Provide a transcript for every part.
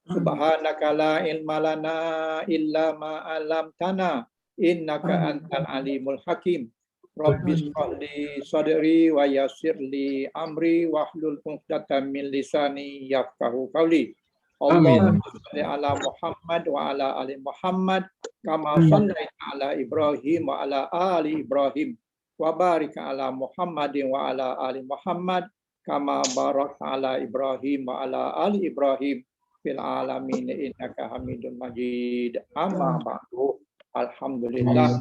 Subhanaka la ilma lana illa ma 'allamtana innaka antal alimul hakim. Rabbi shrah li sadri wa yassir li amri wahlul 'uqdatam min lisani yafqahu qawli. Amin. Allahumma shalli ala Muhammad wa ala ali Muhammad kama shallaita ala Ibrahim wa ala ali Ibrahim wa barik ala Muhammadin wa ala ali Muhammad kama barakta ala Ibrahim wa ala ali Ibrahim fil alamin innaka Hamidum Majid. Amma ba'du. Alhamdulillah.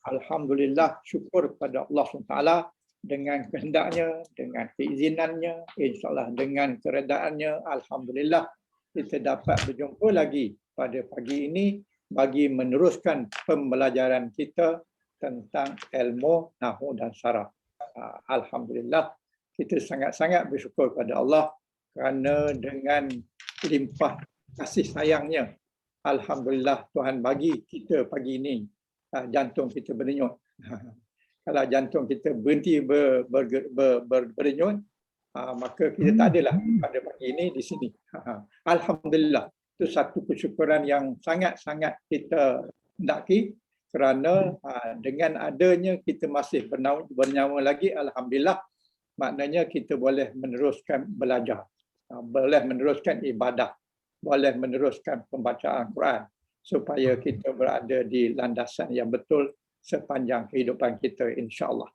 Alhamdulillah, syukur kepada Allah SWT dengan kehendaknya, dengan keizinannya, insyaAllah dengan keredaannya. Alhamdulillah, kita dapat berjumpa lagi pada pagi ini bagi meneruskan pembelajaran kita tentang ilmu Nahwu dan Saraf. Alhamdulillah, kita sangat-sangat bersyukur kepada Allah kerana dengan limpah kasih sayangnya, alhamdulillah Tuhan bagi kita pagi ini jantung kita berdenyut. Kalau jantung kita berhenti berdenyut, maka kita tak adalah pada pagi ini di sini. Alhamdulillah, itu satu kesyukuran yang sangat-sangat kita hendaki kerana dengan adanya kita masih bernyawa lagi, alhamdulillah, maknanya kita boleh meneruskan belajar, boleh meneruskan ibadah, boleh meneruskan pembacaan Quran supaya kita berada di landasan yang betul sepanjang kehidupan kita, insya-Allah.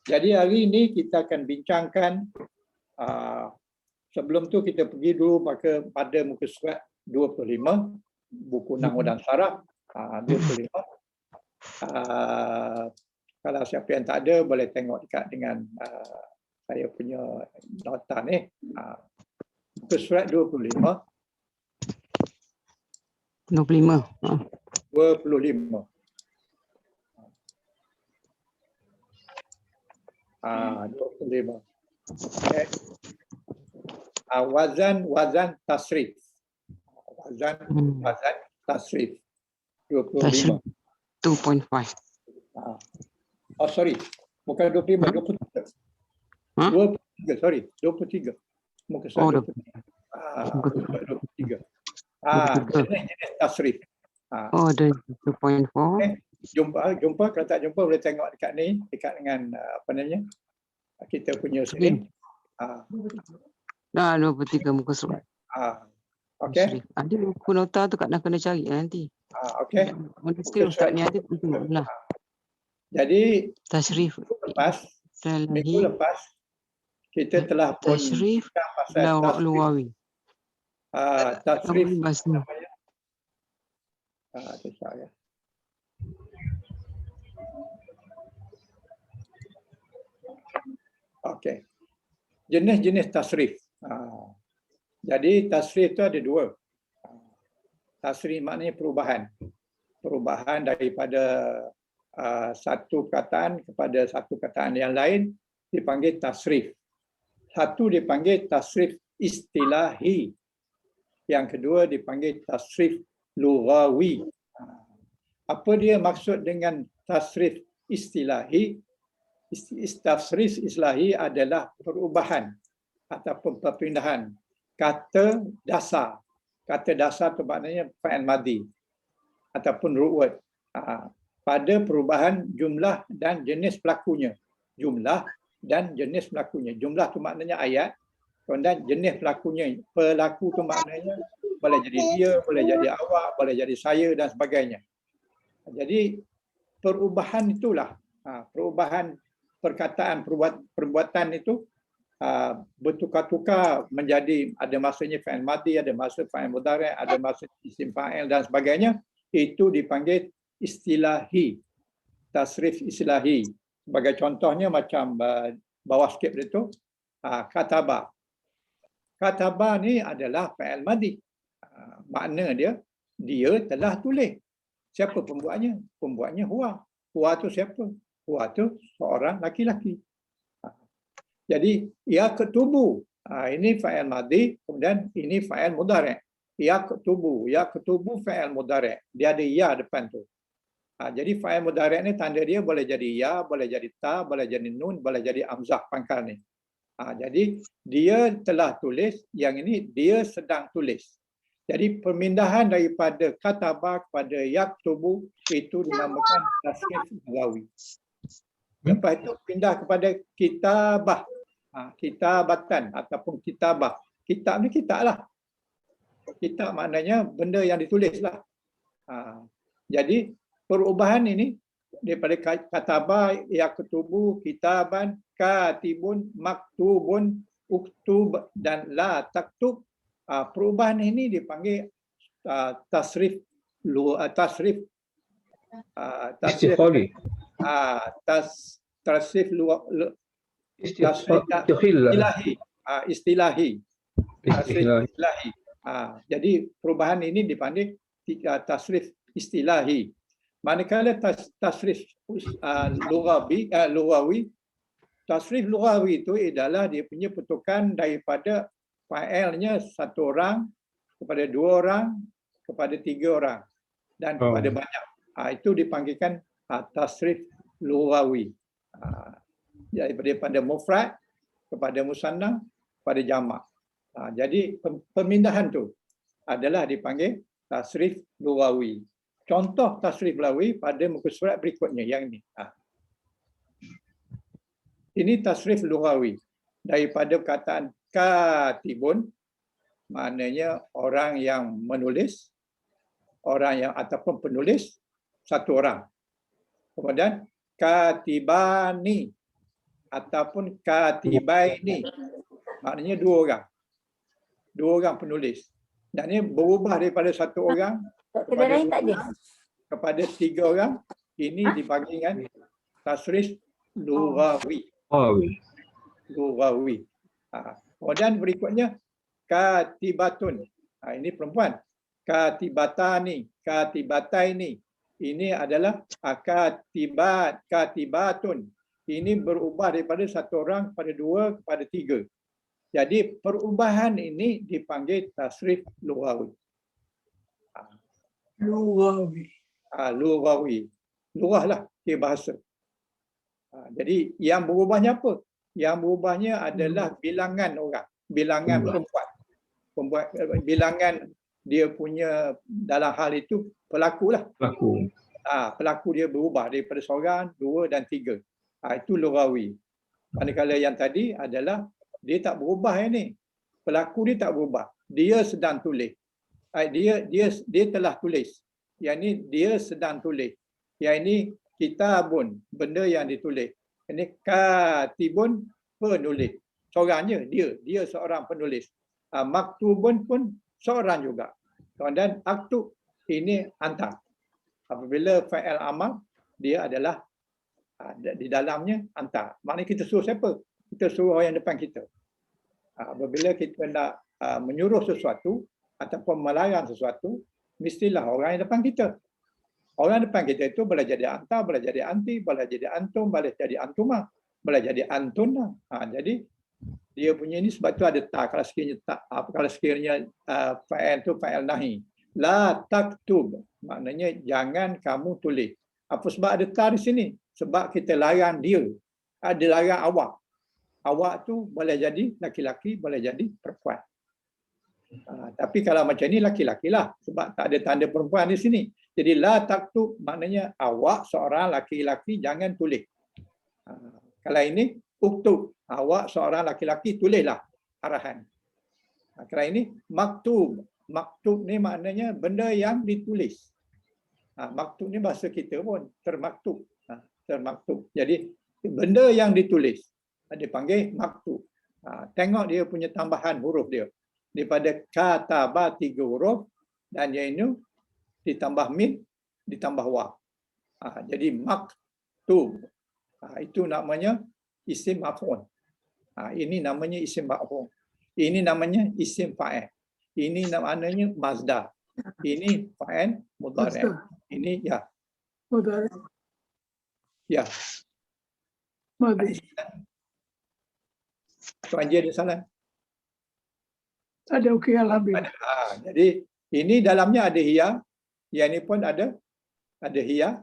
Jadi hari ini kita akan bincangkan, sebelum tu kita pergi dulu pada muka surat 25 buku Nahwu dan Saraf, 25. Kalau siapa yang tak ada boleh tengok dekat dengan saya punya nota ni. Muka surat 25. 25. 25. 25. Okay. Wazan tasrif. Wazan tasrif. 25. 2.5. Oh sorry, bukan 25, 23. 23, sorry, 23. Muka surat 23. Jenis tasrif. Oh, ada 2.4. Okay. Jumpa, kalau tak jumpa boleh tengok dekat ni, dekat dengan apa namanya? Kita punya screen. Dah 23 muka surat. Okey. Ada buku nota tu kena cari nanti. Okey. Mesti ustaz ni ada tengoklah. Jadi tasrif minggu lepas kita telah pun tasrif luwawi. Tasrif basni. ya. Okey. Jenis-jenis tasrif. Jadi tasrif itu ada dua. Tasrif maknanya perubahan. Perubahan daripada satu perkataan kepada satu perkataan yang lain dipanggil tasrif. Satu dipanggil tasrif istilahi. Yang kedua dipanggil tasrif lughawi. Apa dia maksud dengan tasrif istilahi? Tasrif istilahi adalah perubahan ataupun perpindahan kata dasar. Kata dasar itu maknanya fa'il madhi ataupun ru'ud. Pada perubahan jumlah dan jenis pelakunya. Jumlah dan jenis pelakunya. Jumlah itu maknanya ayat, kemudian jenis pelakunya. Pelaku itu maknanya boleh jadi dia, boleh jadi awak, boleh jadi saya dan sebagainya. Jadi perubahan itulah, perubahan perkataan, perbuatan itu bertukar-tukar menjadi, ada masanya fa'il madhi, ada masa fa'il mudhari', ada masa isim fa'il dan sebagainya. Itu dipanggil istilahi, tasrif istilahi. Sebagai contohnya macam bawah sikit itu, kataba. Kataba ni adalah fa'il madhi. Makna dia telah tulis. Siapa pembuatnya? Pembuatnya huwa. Huwa tu siapa? Huwa tu seorang laki-laki. Jadi yaktubu. Ini fa'il madhi, kemudian ini fa'il mudhari'. Yaktubu fa'il mudhari'. Dia ada ya depan tu. Jadi fa'il mudhari' ni tanda dia boleh jadi ya, boleh jadi ta, boleh jadi nun, boleh jadi hamzah pangkal ni. Jadi dia telah tulis, yang ini dia sedang tulis. Jadi pemindahan daripada kataba kepada yaktubu itu dinamakan tasrif lughawi. Lepas itu pindah kepada kitabah, kitabatan ataupun kitabah. Kitab ni kitab lah. Kitab maknanya benda yang ditulis lah. Jadi perubahan ini daripada kataba, yaktubu, kitaban, katibun, maktubun, uktub dan la taktub. Perubahan ini dipanggil tasrif tasrif Istiqali. tasrif istilahi. Jadi perubahan ini dipanggil tasrif istilahi. Manakala tasrif lughawi, tasrif lughawi itu adalah dia punya petukan daripada failnya satu orang kepada dua orang kepada tiga orang dan kepada banyak. Itu dipanggilkan tasrif lughawi. Daripada mufrad kepada musanna kepada jamak. Jadi pemindahan tu adalah dipanggil tasrif lughawi. Contoh tasrif lughawi pada muka surat berikutnya yang ini. Ini tasrif lughawi daripada perkataan katibun, maknanya orang yang menulis, orang yang ataupun penulis satu orang. Kemudian katibani ataupun katibaini, maknanya dua orang. Dua orang penulis. Dan ini berubah daripada satu orang kepada tiga orang. Ini dipanggil dengan tasrif lughawi. Lughawi. Kemudian berikutnya katibatun. Ini perempuan. Katibatani, katibataini. Ini adalah katibat, katibatun. Ini berubah daripada satu orang kepada dua kepada tiga. Jadi perubahan ini dipanggil tasrif lughawi. Lughawi. Lughah lah, dia bahasa. Jadi yang berubahnya apa? Yang berubahnya adalah bilangan orang, bilangan perempuan. Bilangan dia punya dalam hal itu pelaku lah. Pelaku dia berubah daripada seorang, dua dan tiga. Itu lughawi. Manakala yang tadi adalah dia tak berubah ini. Pelaku dia tak berubah. Dia sedang tulis. Dia telah tulis. Yang ini dia sedang tulis. Yang ini kitabun, benda yang ditulis. Ini katibun, penulis. Seorangnya dia seorang penulis. Maktubun pun seorang juga. Dan aktub ini hantar. Apabila fa'il amal, dia adalah di dalamnya hantar. Maknanya kita suruh siapa? Kita suruh orang yang depan kita. Apabila kita nak menyuruh sesuatu ataupun melarang sesuatu, mestilah orang yang depan kita. Orang depan kita itu boleh jadi anta, boleh jadi anti, boleh jadi antum, boleh jadi antuma, boleh jadi antuna. Jadi dia punya ini sebab tu ada ta. Kalau sekiranya fa'il tu fa'il nahi. La taktub, maknanya jangan kamu tulis. Apa sebab ada ta di sini? Sebab kita larang dia. Ada larang awak. Awak tu boleh jadi laki-laki, boleh jadi perempuan. Tapi kalau macam ni laki-laki lah. Sebab tak ada tanda perempuan di sini. Jadi la taktub maknanya awak seorang laki-laki jangan tulis. Kalau ini uktub, awak seorang laki-laki tulislah arahan. Kalau ini maktub. Maktub ni maknanya benda yang ditulis. Maktub ni bahasa kita pun termaktub. Termaktub. Jadi benda yang ditulis dipanggil maktub. Tengok dia punya tambahan huruf dia. Daripada kataba 3 huruf dan yang ini ditambah mim, ditambah waw. Jadi maktub. Itu namanya isim maf'ul. Ini namanya isim maf'ul. Ini namanya isim fa'il. Ini namanya mazdar. Ini fa'il mudhari'. Ini ya. Mudhari'. Ya. Madhi. Tuan Haji ada salah? Ada, okey, alhamdulillah. Jadi ini dalamnya ada hiya. Yang ini pun ada hiya.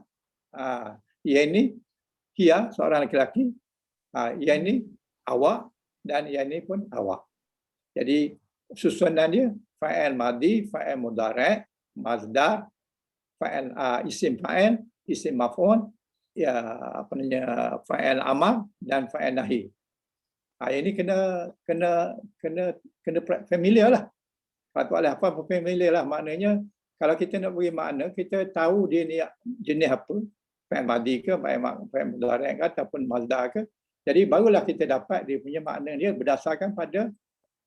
Yang ini hiya, seorang lelaki. Yang ini awak. dan yang ini pun awal. Jadi susunan dia fa'il madhi, fa'il mudhari', masdar, fa'il isim fa'il, isim maf'ul, ya apa namanya fa'il amar dan fa'il nahi. Ini kena familiar lah. Patutlah apa familiar lah, maknanya kalau kita nak beri makna, kita tahu dia ni jenis apa, fa'il madhi ke, fa'il mudhari' ke ataupun masdar ke. Jadi barulah kita dapat dia punya makna dia berdasarkan pada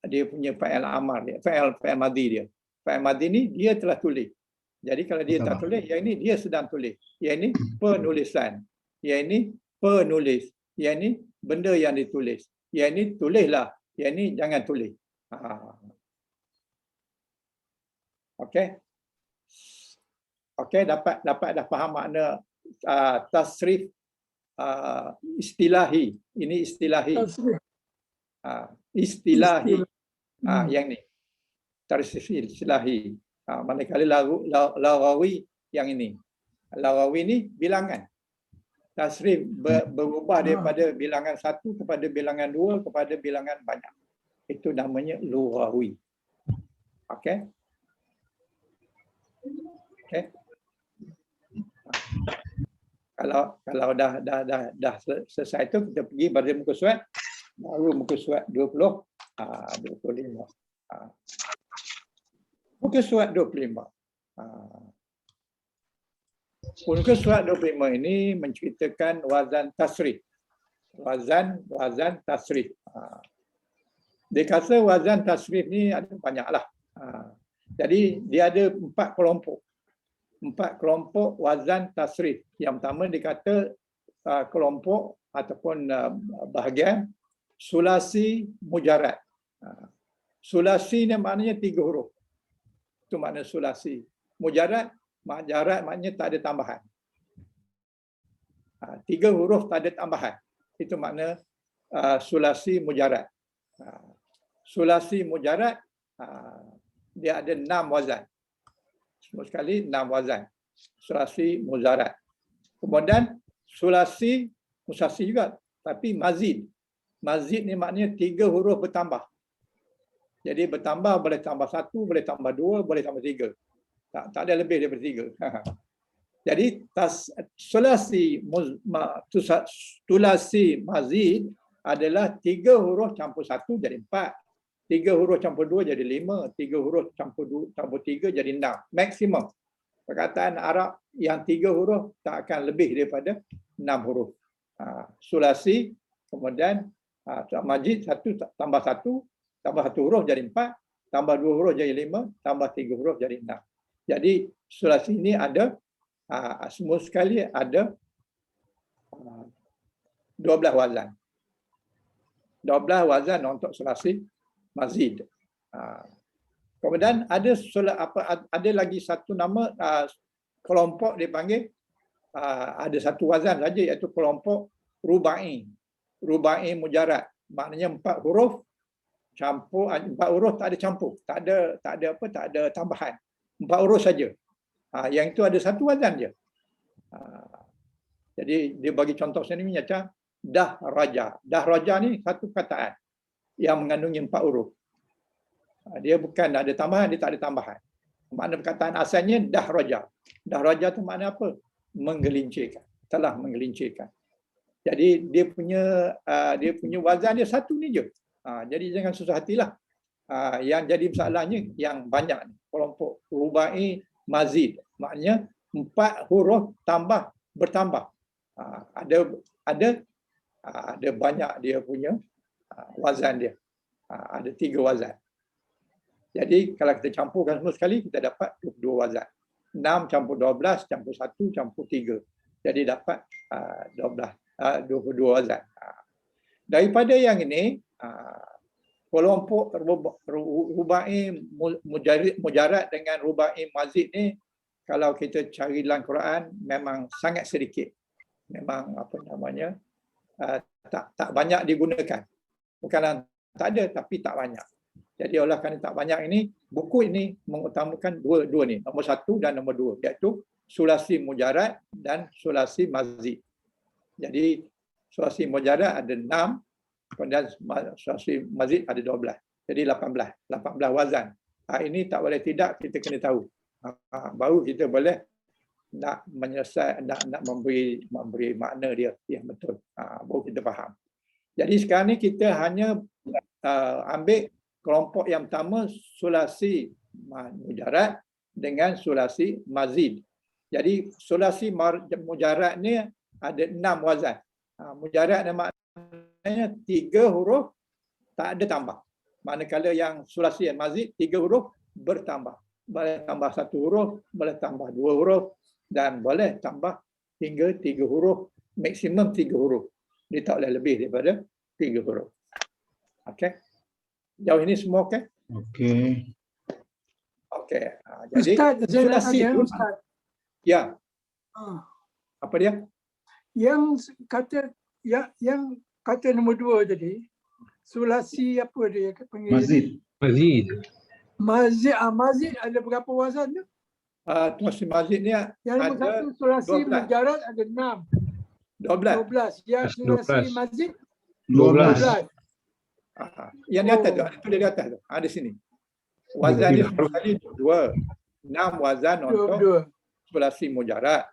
dia punya fa'il amar dia, fa'il madhi dia. Fa'il madhi ni dia telah tulis. Jadi kalau dia tak tulis, yang ini dia sedang tulis. Yang ini penulisan. Yang ini penulis. Yang ini benda yang ditulis. Yang ini tulislah. Yang ini jangan tulis. Okey. Okey, dapat dah faham makna tasrif istilahi. Ini istilahi. Istilahi. Yang ni. Tasrif istilahi. Manakala laghawi yang ini. Laghawi ni bilangan. Tasrif berubah daripada bilangan 1 kepada bilangan 2 kepada bilangan banyak. Itu namanya lughawi. Okey. Okey. Kalau dah selesai tu, kita pergi pada muka surat. Baru muka surat 20, 25. Muka surat 25. Muka surat 25 ini menceritakan wazan tasrif. Wazan tasrif. Dia kata wazan tasrif ni ada banyaklah. Jadi dia ada 4 kelompok. 4 kelompok wazan tasrif. Yang pertama dia kata kelompok ataupun bahagian sulasi mujarrad. Sulasi ni maknanya 3 huruf. Itu makna sulasi. Mujarrad maknanya tak ada tambahan. 3 huruf tak ada tambahan. Itu makna sulasi mujarrad. Sulasi mujarrad dia ada 6 wazan. Semua sekali 6 wazan. Sulasi mujarrad. Kemudian sulasi musasi juga, tapi mazid. Mazid ni maknanya 3 huruf bertambah. Jadi bertambah, boleh tambah 1, boleh tambah 2, boleh tambah 3. Tak ada lebih daripada 3. Jadi sulasi mazid adalah 3 huruf campur 1 jadi 4. 3 huruf campur 2 jadi 5. 3 huruf campur 3 jadi 6. Maksimum. Perkataan Arab yang 3 huruf tak akan lebih daripada 6 huruf. Sulasi, kemudian mazid 1 tambah 1. Tambah 1 huruf jadi 4, tambah 2 huruf jadi 5, tambah 3 huruf jadi 6. Jadi sulasi ini ada, semua sekali ada 12 wazan. 12 wazan untuk sulasi mazid. Kemudian ada lagi satu nama kelompok dipanggil, ada satu wazan saja, iaitu kelompok rubai. Rubai mujarrad. Maknanya 4 huruf campur, 4 huruf tak ada campur, tak ada tambahan, 4 huruf saja. Yang itu ada satu wazan je. Jadi dia bagi contoh sini macam dah raja. Dah raja ni satu perkataan yang mengandungi 4 huruf. Dia bukan ada tambahan, dia tak ada tambahan. Makna perkataan asalnya dah raja. Dah raja tu makna apa? Menggelincirkan, telah menggelincirkan. Jadi dia punya wazan dia satu ni je. Jadi jangan susah hatilah. Yang jadi masalahnya yang banyak ni. Kelompok rubai mazid. Maknanya 4 huruf tambah bertambah. Ada banyak dia punya wazan dia. Ada 3 wazan. Jadi kalau kita campurkan semua sekali, kita dapat 22 wazan. 6 campur 12 campur 1 campur 3. Jadi dapat 22 wazan. Daripada yang ini, kelompok rubai mujarrad dengan rubai mazid ni, kalau kita cari dalam Quran memang sangat sedikit. Memang tak banyak digunakan. Bukan tak ada, tapi tak banyak. Jadi oleh kerana tak banyak ini, buku ini mengutamakan dua ni, nombor 1 dan nombor 2, iaitu sulasi mujarrad dan sulasi mazid. Jadi sulasi mujarrad ada 6, Kemudian sulasi mazid ada 12. Jadi 18 wazan. Ini tak boleh tidak, kita kena tahu. Baru kita boleh nak menyelesaikan, nak memberi makna dia yang betul. Baru kita faham. Jadi sekarang ni kita hanya ambil kelompok yang pertama, sulasi mujarad dengan sulasi mazid. Jadi sulasi mujarad ni ada 6 wazan. Mujarad ni maknanya 3 huruf tak ada tambah. Manakala yang sulasi dan mazid 3 huruf bertambah. Boleh tambah 1 huruf, boleh tambah 2 huruf dan boleh tambah hingga 3 huruf, maksimum 3 huruf. Dia tak boleh lebih daripada 3 huruf. Okey. Jauh ini semua okey? Okey. Okey. Jadi Ustaz, saya nak sulasi tanya, tu, Ustaz. ya, Ah, apa dia? Yang kata nombor 2 tadi, sulasi apa dia panggil? Mazid. Mazid. Mazid. Mazid ada berapa wazan tu? Sulasi mazid ni Yang nombor ada 1 sulasi 12. mujarad ada 6. 12. 12. Yang sulasi 12. mazid 12. 12. Yang di atas tu, ada tulis di atas tu. Ada sini. Wazan ni sekali 2. 6 wazan untuk 22. sulasi mujarad.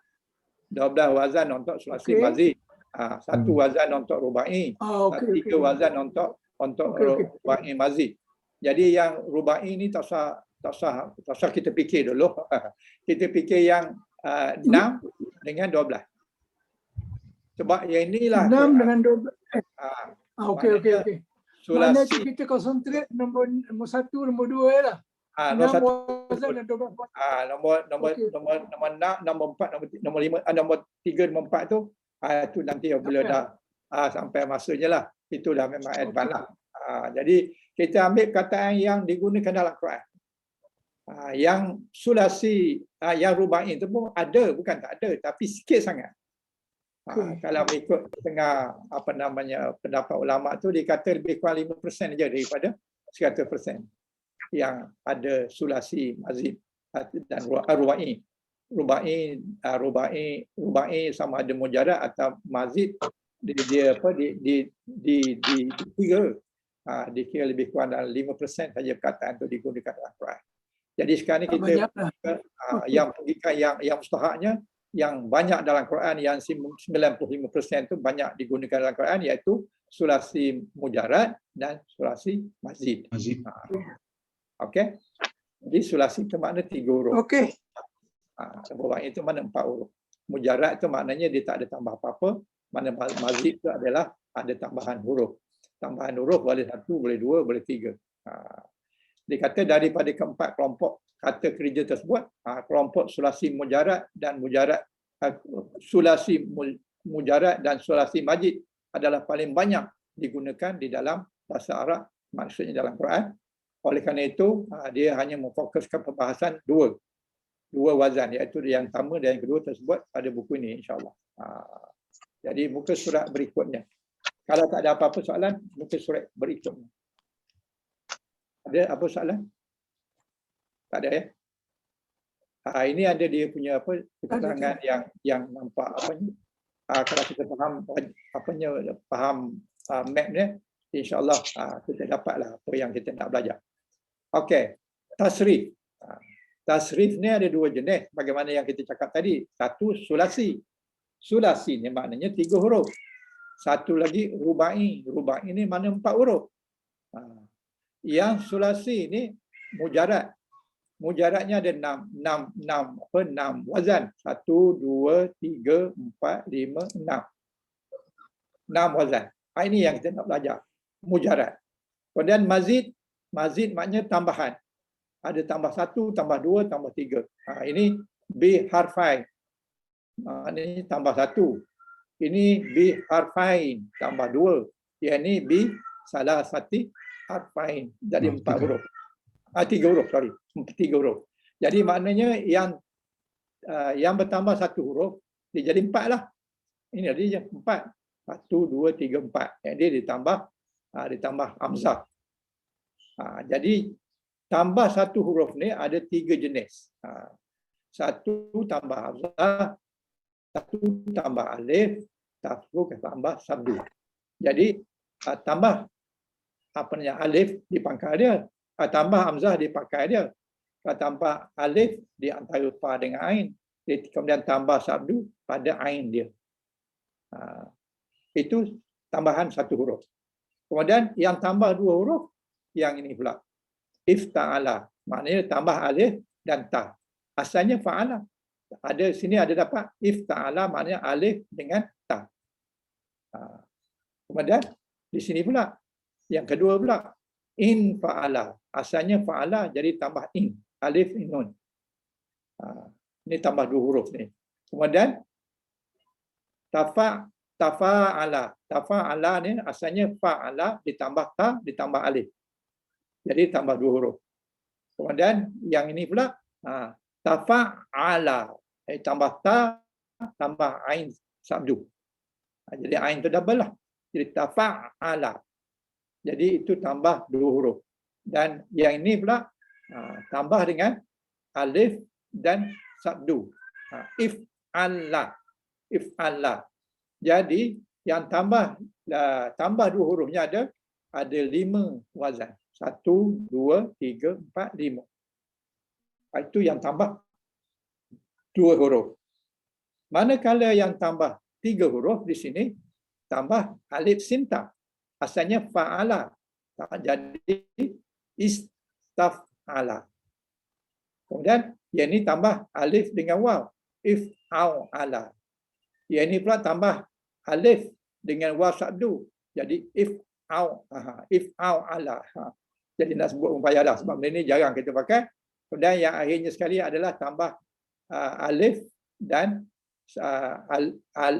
12 wazan untuk sulasi Okey. mazid. 1 wazan untuk rubai. Okey. 3 wazan untuk Okey. rubai mazid. Jadi yang rubai ni tak usah kita fikir dulu. Kita fikir yang 6 dengan 12. Sebab yang inilah 6 dengan 12. Okey. maknanya Mana sulasi kita konsentrate nombor 1, nombor 2 lah. nombor 6 1, wazan dan 12 wazan. nombor Okey. nombor 6, nombor 4, nombor 5, nombor 3, nombor 4 tu itu nanti bila Okey. dah sampai masanya lah, itulah memang advance lah. Jadi kita ambil perkataan yang digunakan dalam Quran. Yang sulasi yang rubai itu pun ada, bukan tak ada, tapi sikit sangat. Kalau ikut tengah pendapat ulama tu, dia kata lebih kurang 5% saja daripada 100% yang ada sulasi mazid dan rubai. Rubai sama ada mujarad atau mazid, dia dikira dikira lebih kurang dalam 5% saja perkataan itu digunakan dalam Quran. Jadi sekarang ni kita yang yang mustahaknya yang banyak dalam Quran, yang 95% itu banyak digunakan dalam Quran, iaitu sulasi mujarad dan sulasi mazid. Mazid. Okey. Jadi sulasi itu makna 3 huruf. Okey. Rubai itu makna 4 huruf. Mujarad itu maknanya dia tak ada tambah apa-apa. Mana mazid itu adalah ada tambahan huruf. Tambahan huruf boleh 1, boleh 2, boleh 3. Dia kata daripada keempat kelompok kata kerja tersebut, kelompok sulasi mujarad dan sulasi mujarad dan sulasi mazid adalah paling banyak digunakan di dalam bahasa Arab, maksudnya dalam Quran. Oleh kerana itu, dia hanya memfokuskan pembahasan dua wazan, iaitu yang pertama dan yang kedua tersebut pada buku ini, insya-Allah. Jadi muka surat berikutnya. Kalau tak ada apa-apa soalan, muka surat berikutnya. Ada apa soalan? Tak ada ya? Ini ada dia punya keterangan yang nampak apanya. Kalau kita faham mapnya, insya-Allah kita dapatlah apa yang kita nak belajar. Okey, tasrif. Tasrif ni ada 2 jenis, bagaimana yang kita cakap tadi. Satu sulasi. Sulasi ni maknanya 3 huruf. Satu lagi rubai. Rubai ni makna 4 huruf. Yang sulasi ni mujarad. Mujaradnya ada 6 wazan. 1, 2, 3, 4, 5, 6. 6 wazan. Ini yang kita nak belajar. Mujarad. Kemudian mazid. Mazid maknanya tambahan. Ada tambah 1, tambah 2, tambah 3. Ini bi harfain. Ini tambah 1. Ini bi harfain. Tambah 2. Yang ini bi salah satu harfain. Jadi 4 huruf. 3 huruf, sorry. 3 huruf. Jadi maknanya yang bertambah 1 huruf, dia jadi 4 lah. Ini dia 4. 1, 2, 3, 4. Yang dia ditambah hamzah. Jadi tambah 1 huruf ni ada 3 jenis. 1 tambah hamzah, 1 tambah alif, 1 tambah sabdu. Jadi tambah apa namanya alif di pangkal dia, tambah hamzah di pangkal dia, tambah alif di antara fa dengan ain, kemudian tambah sabdu pada ain dia. Itu tambahan satu huruf. Kemudian yang tambah dua huruf, yang ini pula. Ifta'ala, maknanya tambah alif dan ta. Asalnya fa'ala. Ada sini ada dapat ifta'ala maknanya alif dengan ta. Kemudian di sini pula yang kedua pula in fa'ala. Asalnya fa'ala jadi tambah in, alif in nun. Ini tambah dua huruf ni. Kemudian tafa'ala. Tafa'ala ni asalnya fa'ala ditambah ta ditambah alif. Jadi tambah dua huruf. Kemudian yang ini pula tafa'ala. Tambah ta tambah ain sabdu. Jadi ain tu double lah. Jadi tafa'ala. Jadi itu tambah dua huruf. Dan yang ini pula tambah dengan alif dan sabdu. If'alla. If'alla. Jadi yang tambah dua hurufnya ada 5 wazan. 1, 2, 3, 4, 5. Itu yang tambah 2 huruf. Manakala yang tambah 3 huruf di sini tambah alif sinta. Asalnya fa'ala. Jadi istaf'ala. Kemudian yang ini tambah alif dengan waw. If'ala. Yang ini pula tambah alif dengan waw sabdu. Jadi if'ala. Jadi nak sebut pun dah sebab benda ni jarang kita pakai. Kemudian yang akhirnya sekali adalah tambah alif dan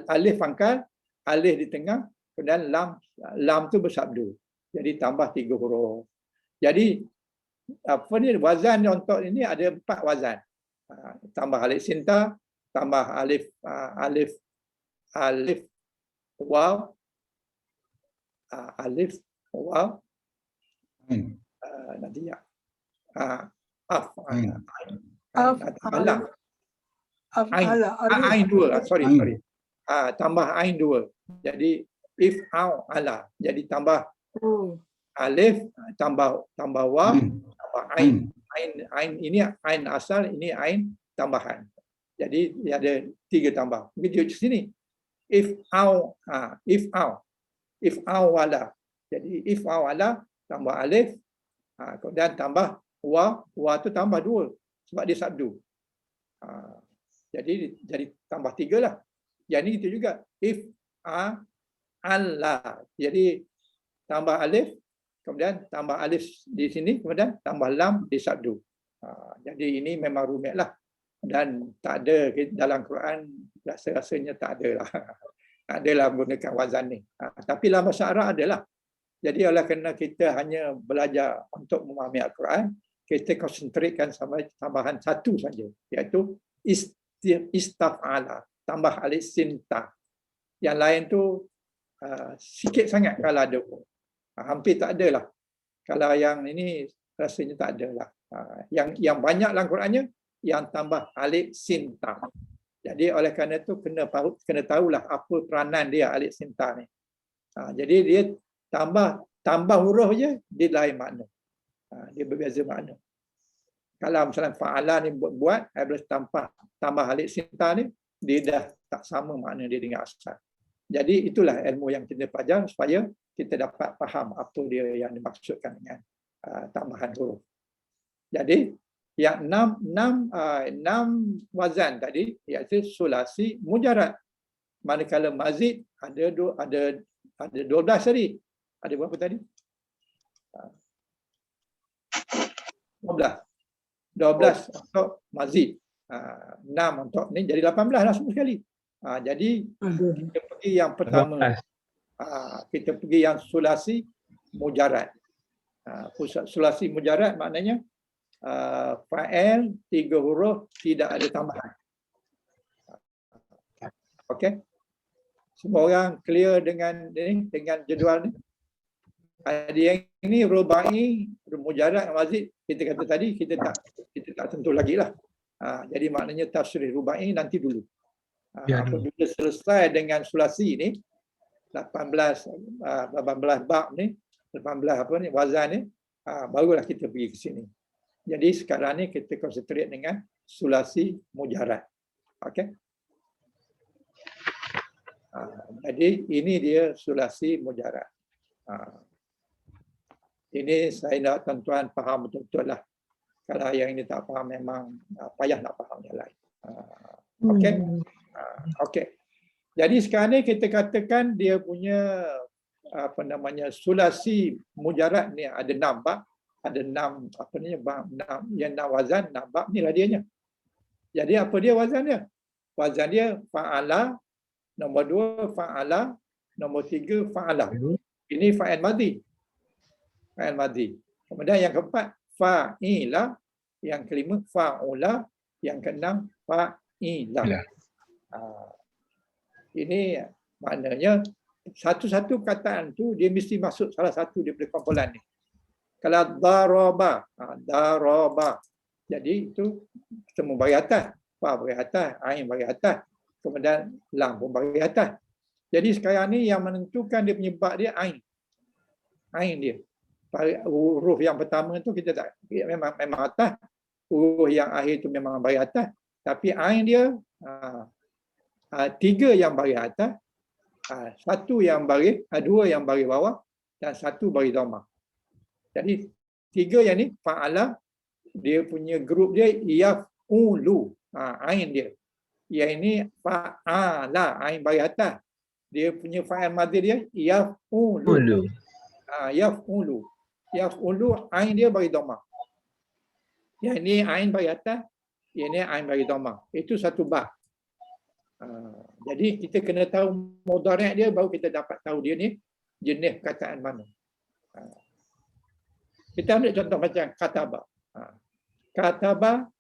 alif pangkal, alif di tengah, kemudian lam tu bersabdu. Jadi tambah 3 huruf. Jadi apa ni wazan untuk ini ada 4 wazan. Tambah alif sinta, tambah alif waw, alif waw, nanti ya ain 2, sorry tambah ain 2, jadi if'ala, jadi tambah alif tambah waw tambah ain ini ain asal, ini ain tambahan, jadi ada 3 tambah. Begitu di sini if'awala, jadi if'awala tambah alif, kemudian tambah wa tu tambah 2 sebab dia sabdu. Jadi tambah 3 lah. Yang ini itu juga if'ala. Jadi tambah alif, kemudian tambah alif di sini, kemudian tambah lam di sabdu. Jadi ini memang rumit lah. Dan tak ada dalam Quran, rasanya tak ada lah. Tak adalah menggunakan wazan ni. Tapi dalam bahasa Arab adalah. Jadi oleh kerana kita hanya belajar untuk memahami Al-Quran, kita konsentrikkan sama tambahan 1 saja, iaitu istaf'ala, tambah alif sinta. Yang lain tu sikit sangat kalau ada pun. Hampir tak ada lah. Kalau yang ini rasanya tak ada lah. Yang banyak dalam Qurannya yang tambah alif sinta. Jadi oleh kerana itu kena tahulah apa peranan dia alif sinta ni. Jadi dia tambah huruf je, dia lain makna. Dia berbeza makna. Kalau misalnya fa'ala ni buat habis tambah alif sinta ni, dia dah tak sama makna dia dengan asal. Jadi itulah ilmu yang kita pelajari supaya kita dapat faham apa dia yang dimaksudkan dengan tambahan huruf. Jadi yang 6 wazan tadi iaitu sulasi mujarrad. Manakala mazid ada 12 tadi. Ada berapa tadi? 12 untuk mazid. 6 untuk ni jadi 18 lah semua sekali. Jadi kita pergi yang pertama. Kita pergi yang sulasi mujarrad. Sulasi mujarrad maknanya fa'il 3 huruf tidak ada tambahan. Okey. Semua orang clear dengan jadual ni? Ada yang ini rubai, mujarrad, mazid, kita kata tadi kita tak tentu lagi lah. Jadi maknanya tafsir rubai nanti dulu. Apabila selesai dengan sulasi ni, 18 bab ni, 18 apa ni wazan ni, barulah kita pergi ke sini. Jadi sekarang ni kita konsentrate dengan sulasi mujarrad. Okey. Jadi ini dia sulasi mujarrad. Ini saya nak tuan-tuan faham betul-betul lah. Kalau yang ini tak faham memang payah nak faham yang lain. Okey. Okey. Jadi sekarang ni kita katakan dia punya apa namanya sulasi mujarrad ni ada 6 bab, ada 6 apa ni bab 6 yang 6 wazan, 6 bab ni lah dianya. Jadi apa dia wazan dia? Wazan dia fa'ala, nombor 2 fa'ala, nombor 3 fa'ala. Ini fa'il madhi. Fa'il madhi. Kemudian yang keempat fa'ila, yang kelima fa'ula, yang keenam fa'ila. Ini maknanya satu-satu kataan tu dia mesti masuk salah satu daripada kumpulan ni. Kalau daraba, daraba. Jadi itu semua bagi atas, fa bagi atas, ain bagi atas, kemudian lam pun bagi atas. Jadi sekarang ni yang menentukan dia penyebab dia ain. Ain dia. Huruf yang pertama tu kita tak memang atas. Huruf yang akhir tu memang bagi atas. Tapi ain dia 3 yang bagi atas, 1 yang bagi, 2 yang bagi bawah dan 1 bagi dhamma. Jadi 3 yang ni fa'ala, dia punya grup dia yaf'ulu, ain dia. Yang ini fa'ala, ain bagi atas. Dia punya fa'il madhi dia yaf'ulu. Yaf'ulu. Yaf'ulu, ain dia bagi dhamma. Yang ini ain bagi atas, yang ini ain bagi dhamma. Itu satu bab. Jadi kita kena tahu mudhari' dia baru kita dapat tahu dia ni jenis perkataan mana. Kita ambil contoh macam kataba. Kataba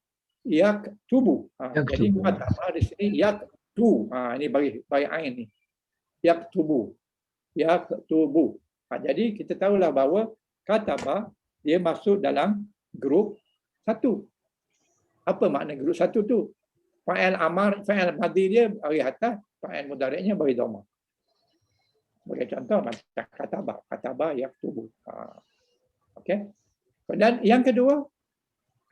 yaktubu. Jadi kataba di sini yaktu. Ini bagi ain ni. Yaktubu. Yaktubu. Jadi kita tahulah bahawa kataba dia masuk dalam grup 1. Apa makna grup 1 tu? Fa'il amar, fa'il madhi dia bagi atas, fa'il mudhari'nya bagi dhamma. Sebagai contoh macam kataba, kataba yaktubu. Okey. Dan yang kedua,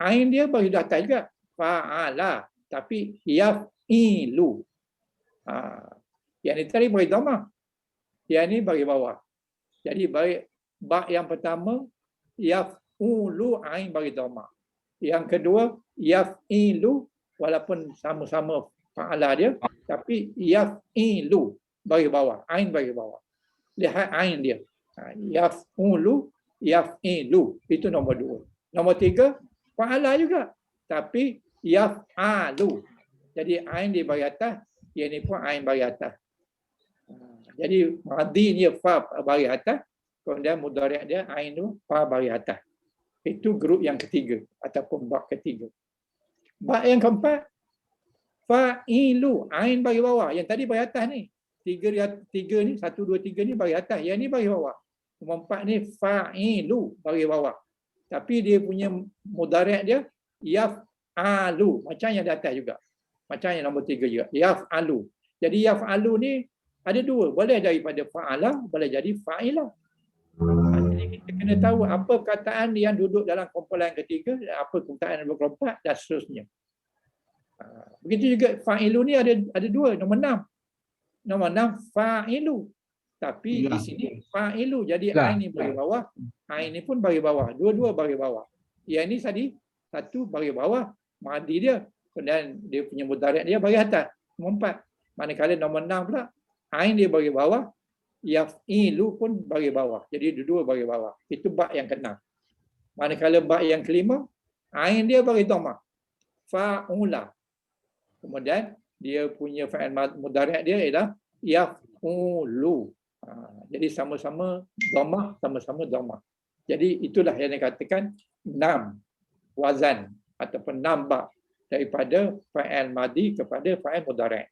ain dia bagi atas juga, fa'ala, tapi yaf'ilu. Yang ini tadi bagi dhamma. Yang ini bagi bawah. Jadi bagi bab yang pertama, yaf'ulu, ain bagi dhamma. Yang kedua, yaf'ilu, walaupun sama-sama fa'ala dia, tapi yaf'ilu bagi bawah, ain bagi bawah. Lihat ain dia. Yaf'ulu, yaf'ilu. Itu nombor 2. Nombor 3, fa'ala juga. Tapi yaf'alu. Jadi ain dia bagi atas, yang ni pun ain bagi atas. Jadi madhinya fa bagi atas, kemudian mudhari' dia ain tu fa bagi atas. Itu grup yang ketiga ataupun bab ketiga. Bab yang keempat, fa'ilu, ain bagi bawah. Yang tadi bagi atas ni. 3 ni, 1, 2, 3 ni bagi atas. Yang ni bagi bawah. Nombor 4 ni, fa'ilu, bagi bawah. Tapi dia punya mudhari' dia, yaf'alu. Macam yang di atas juga. Macam yang nombor 3 juga. Yaf'alu. Jadi yaf'alu ni ada 2. Boleh daripada fa'ala, boleh jadi fa'ilah. Jadi kita kena tahu apa perkataan yang duduk dalam kumpulan ketiga, apa perkataan yang keempat dan seterusnya. Begitu juga fa'ilu ni ada 2, nombor 6. Nombor 6 fa'ilu. Tapi di sini fa'ilu. Jadi ain ni bagi bawah, ain ni pun bagi bawah. Dua-dua bagi bawah. Yang ini tadi 1 bagi bawah, madhi dia. Dan dia punya mudhari' dia bagi atas. Nombor 4. Manakala nombor 6 pula, ain dia bagi bawah, yaf'ilu pun bagi bawah. Jadi dua-dua bagi bawah. Itu bab yang ke-6. Manakala bab yang ke-5, ain dia bagi dhamma. Fa'ula. Kemudian dia punya fa'il mudhari' dia ialah yaf'ulu. Jadi sama-sama dhamma, sama-sama dhamma. Jadi itulah yang dikatakan 6 wazan ataupun 6 bab daripada fa'il madhi kepada fa'il mudhari'.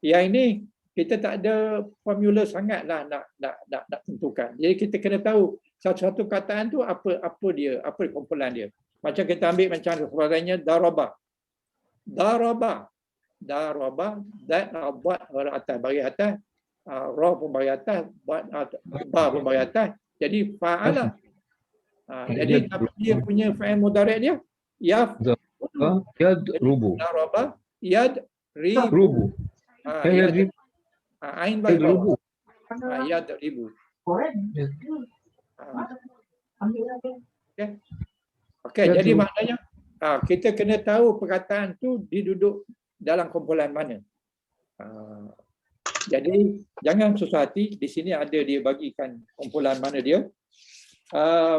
Yang ini kita tak ada formula sangatlah nak tentukan. Jadi kita kena tahu satu-satu kataan tu apa dia, apa kumpulan dia. Macam kita ambil macam contohnya daraba. Daraba. Daraba, that buat orang atas bagi atas. Ra pun bagi atas, ba pun bagi atas. Jadi fa'ala. Jadi tapi dia punya fa'il mudhari' dia yaf Yadrubu. daraba yadribu. Rubu. Yad ain bagi bawah. Yadrubu. Yadribu. Okey, Yadrubu. jadi maknanya kita kena tahu perkataan tu diduduk dalam kumpulan mana. Jadi jangan susah hati, di sini ada dia bagikan kumpulan mana dia.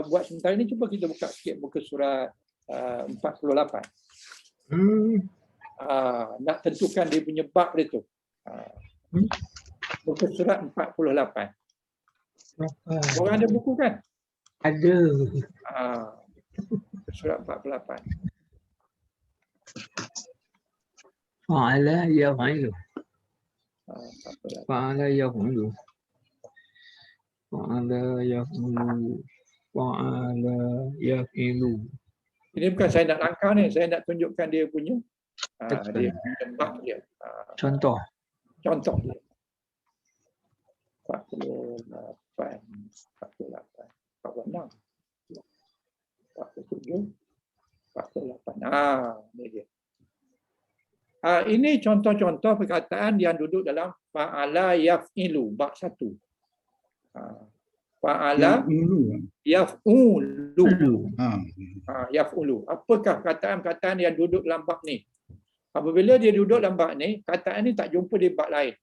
Buat sementara ini cuba kita buka sikit muka surat 48. Nak tentukan dia punya bab dia tu. Muka surat 48. Orang ada buku kan? Ada. Surat 48. Fa'ala yaf'ilu. 48. Fa'ala yaf'ilu. Fa'ala yaf'ilu. Fa'ala yaf'ilu. Ini bukan saya nak langkah ni, saya nak tunjukkan dia punya dia punya bab dia. Contoh. Contoh dia. 48, 48, 46, 47, 48. Ini dia. Ini contoh-contoh perkataan yang duduk dalam fa'ala yaf'ilu, bab 1. Fa'ala yaf'ulu. Yaf'ulu. Apakah perkataan-perkataan yang duduk dalam bab ni? Apabila dia duduk dalam bab ni, perkataan ni tak jumpa di bab lain.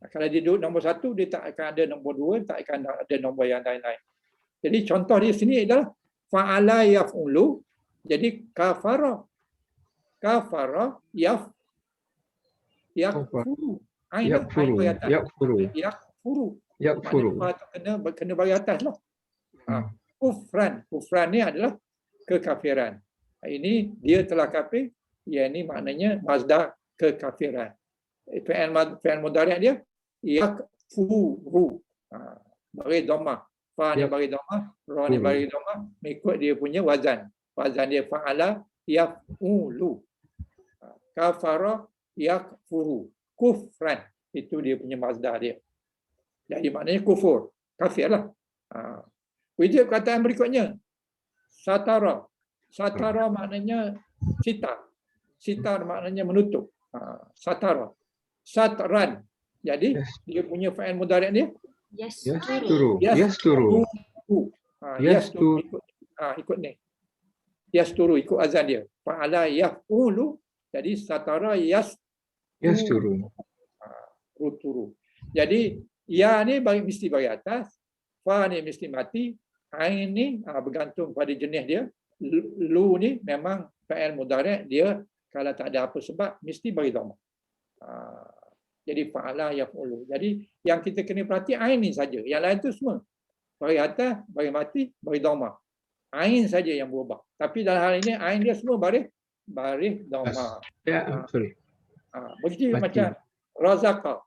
Kalau dia duduk nombor 1, dia tak akan ada nombor 2, tak akan ada nombor yang lain-lain. Jadi contoh di sini adalah fa'ala yaf'ulu. Jadi kafara. Kafara yakfuru. Yakfuru. Yakfuru. Yakfuru. Yakfuru. Maknanya kena bagi atas lah. Kufran. Kufran ni adalah kekafiran. Ini dia telah kafir. Yang ini maknanya mazda kekafiran. Fi'il mudhari' dia yakfuru. Bagi dhammah. Fa ni bagi dhammah, ra ni bagi dhammah, mengikut dia punya wazan. Wazan dia fa'ala yaf'ulu. Kafara yakfuru. Kufran. Itu dia punya mazda dia. Jadi maknanya kufur. Kafir lah. Wujud perkataan berikutnya. Satara. Satara maknanya sitar. Sitar maknanya menutup. Satara. Satran. Jadi dia punya fa'il mudhari' dia Yasturu. Yasturu. Yasturu. Ikut ni. Yasturu, ikut azan dia. Fa'ala yaf'ulu. Jadi satara Yasturu. Ruturu. Jadi ya ni mesti bagi atas, fa ni mesti mati, ain ni bergantung pada jenis dia. Lu ni memang fa'il mudhari' dia kalau tak ada apa sebab mesti bagi dhammah. Jadi fa'ala yaf'ulu. Jadi yang kita kena perhati ain ni saja. Yang lain tu semua bagi atas, bagi mati, bagi dhammah. Ain saja yang berubah. Tapi dalam hal ini ain dia semua baris dhammah. Ya, sorry. Begitu Mati. macam razaqah.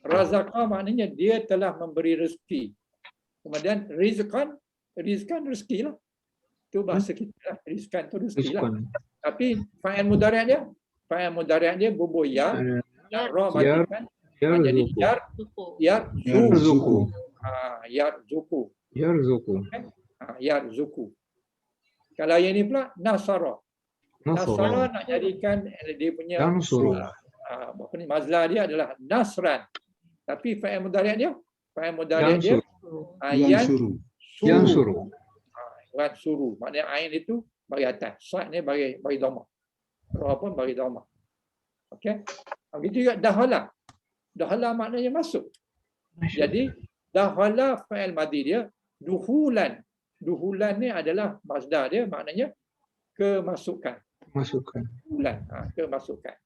Razaqah maknanya dia telah memberi rezeki. Kemudian rizqan rezeki lah. Itu bahasa kita lah. Rizqan tu rezeki lah. Tapi fa'il mudhari' dia bubuh ya. Ra matikan. Jadi yarzuku. Yarzuku. Yarzuku. Kalau yang ni pula nasara. Nasara nak jadikan dia punya apa ni mazlah dia adalah nasran. Tapi fa'il mudhari' dia Yansuru. Yansuru. Maknanya ain itu bagi atas. Sad ni bagi dhammah. Ra pun bagi dhammah. Okey. Begitu juga dahala. Dahala maknanya masuk. Jadi dahala fa'il madhi dia duhulan. Duhulan ni adalah masdar dia, maknanya kemasukan. Duhulan, kemasukan.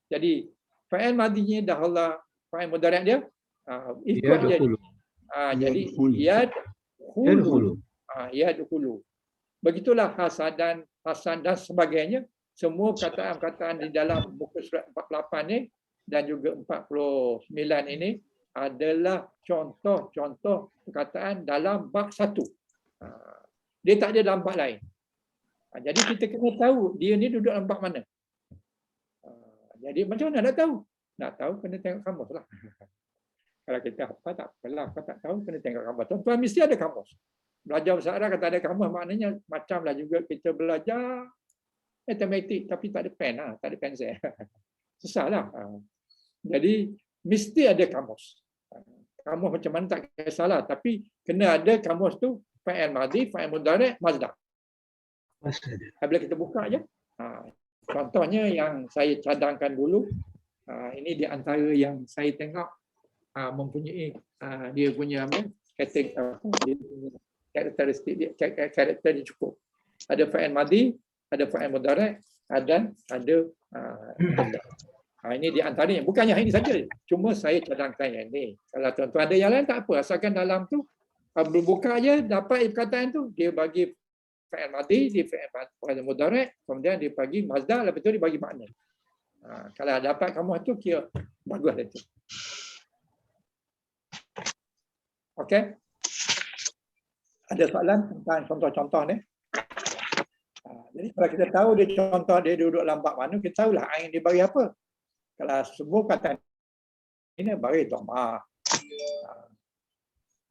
Jadi fa'il madhinya dahala, fa'il mudhari' dia ikut jadi. Jadi yadkhulu. Yadkhulu. Begitulah hasan dan sebagainya. Semua perkataan-perkataan di dalam muka surat 48 ni dan juga 49 ini adalah contoh-contoh perkataan dalam bab 1. Dia tak ada dalam bab lain. Jadi kita kena tahu dia ni duduk dalam bab mana. Jadi macam mana nak tahu? Nak tahu kena tengok kamus lah. Kalau kita hafal tak apalah, kau tak tahu kena tengok kamus. Tuan-tuan mesti ada kamus. Belajar bahasa Arab kata ada kamus maknanya macamlah juga kita belajar matematik tapi tak ada pen tak ada pensel. Susahlah. Jadi mesti ada kamus. Kamus macam mana tak kisahlah, tapi kena ada kamus tu fa'il madhi, fa'il mudhari', mazdah. Bila kita buka je. Contohnya yang saya cadangkan dulu, ini di antara yang saya tengok mempunyai dia punya karakteristik dia, karakter dia cukup. Ada fa'il madhi, ada fa'il mudhari', ada mazdah. Ini di antaranya, bukannya ini saja. Cuma saya cadangkan yang ini. Kalau tuan-tuan ada yang lain tak apa, asalkan dalam tu berbuka je dapat perkataan tu, dia bagi fa'il madhi, dia fa'il mudhari', kemudian dia bagi mazdah, lepas tu dia bagi makna. Kalau dapat kamu tu kira bagus dah tu. Okey. Ada soalan tentang contoh-contoh ni? Jadi kalau kita tahu dia contoh dia duduk dalam bab mana, kita tahulah ain dia bagi apa. Kalau semua kata ini bagi dhamma.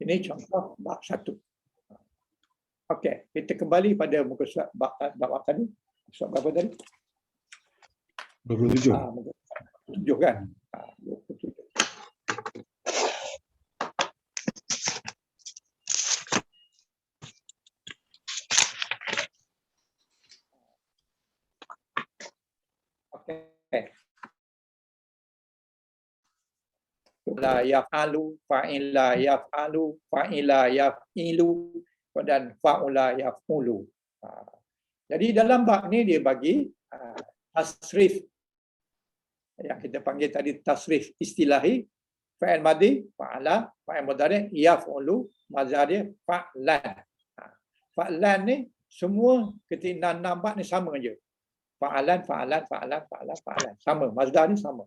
Ini contoh bab 1. Okey, kita kembali pada muka surat bab tadi. Surat berapa tadi? 27. 27 kan? 27. Okey. La yaf'alu, fa'ila yaf'alu, fa'ila yaf'ilu, dan fa'ula yaf'ulu. Jadi dalam bab ni dia bagi tasrif yang kita panggil tadi tasrif istilahi, fa'il madhi, fa'ala, fa'il mudhari', yaf'ulu, mazhar dia fa'lan. Fa'lan ni semua ketika 6 bab ni sama je. Fa'alan, fa'alan, fa'alan, fa'alan, fa'alan. Sama, mazhar ni sama.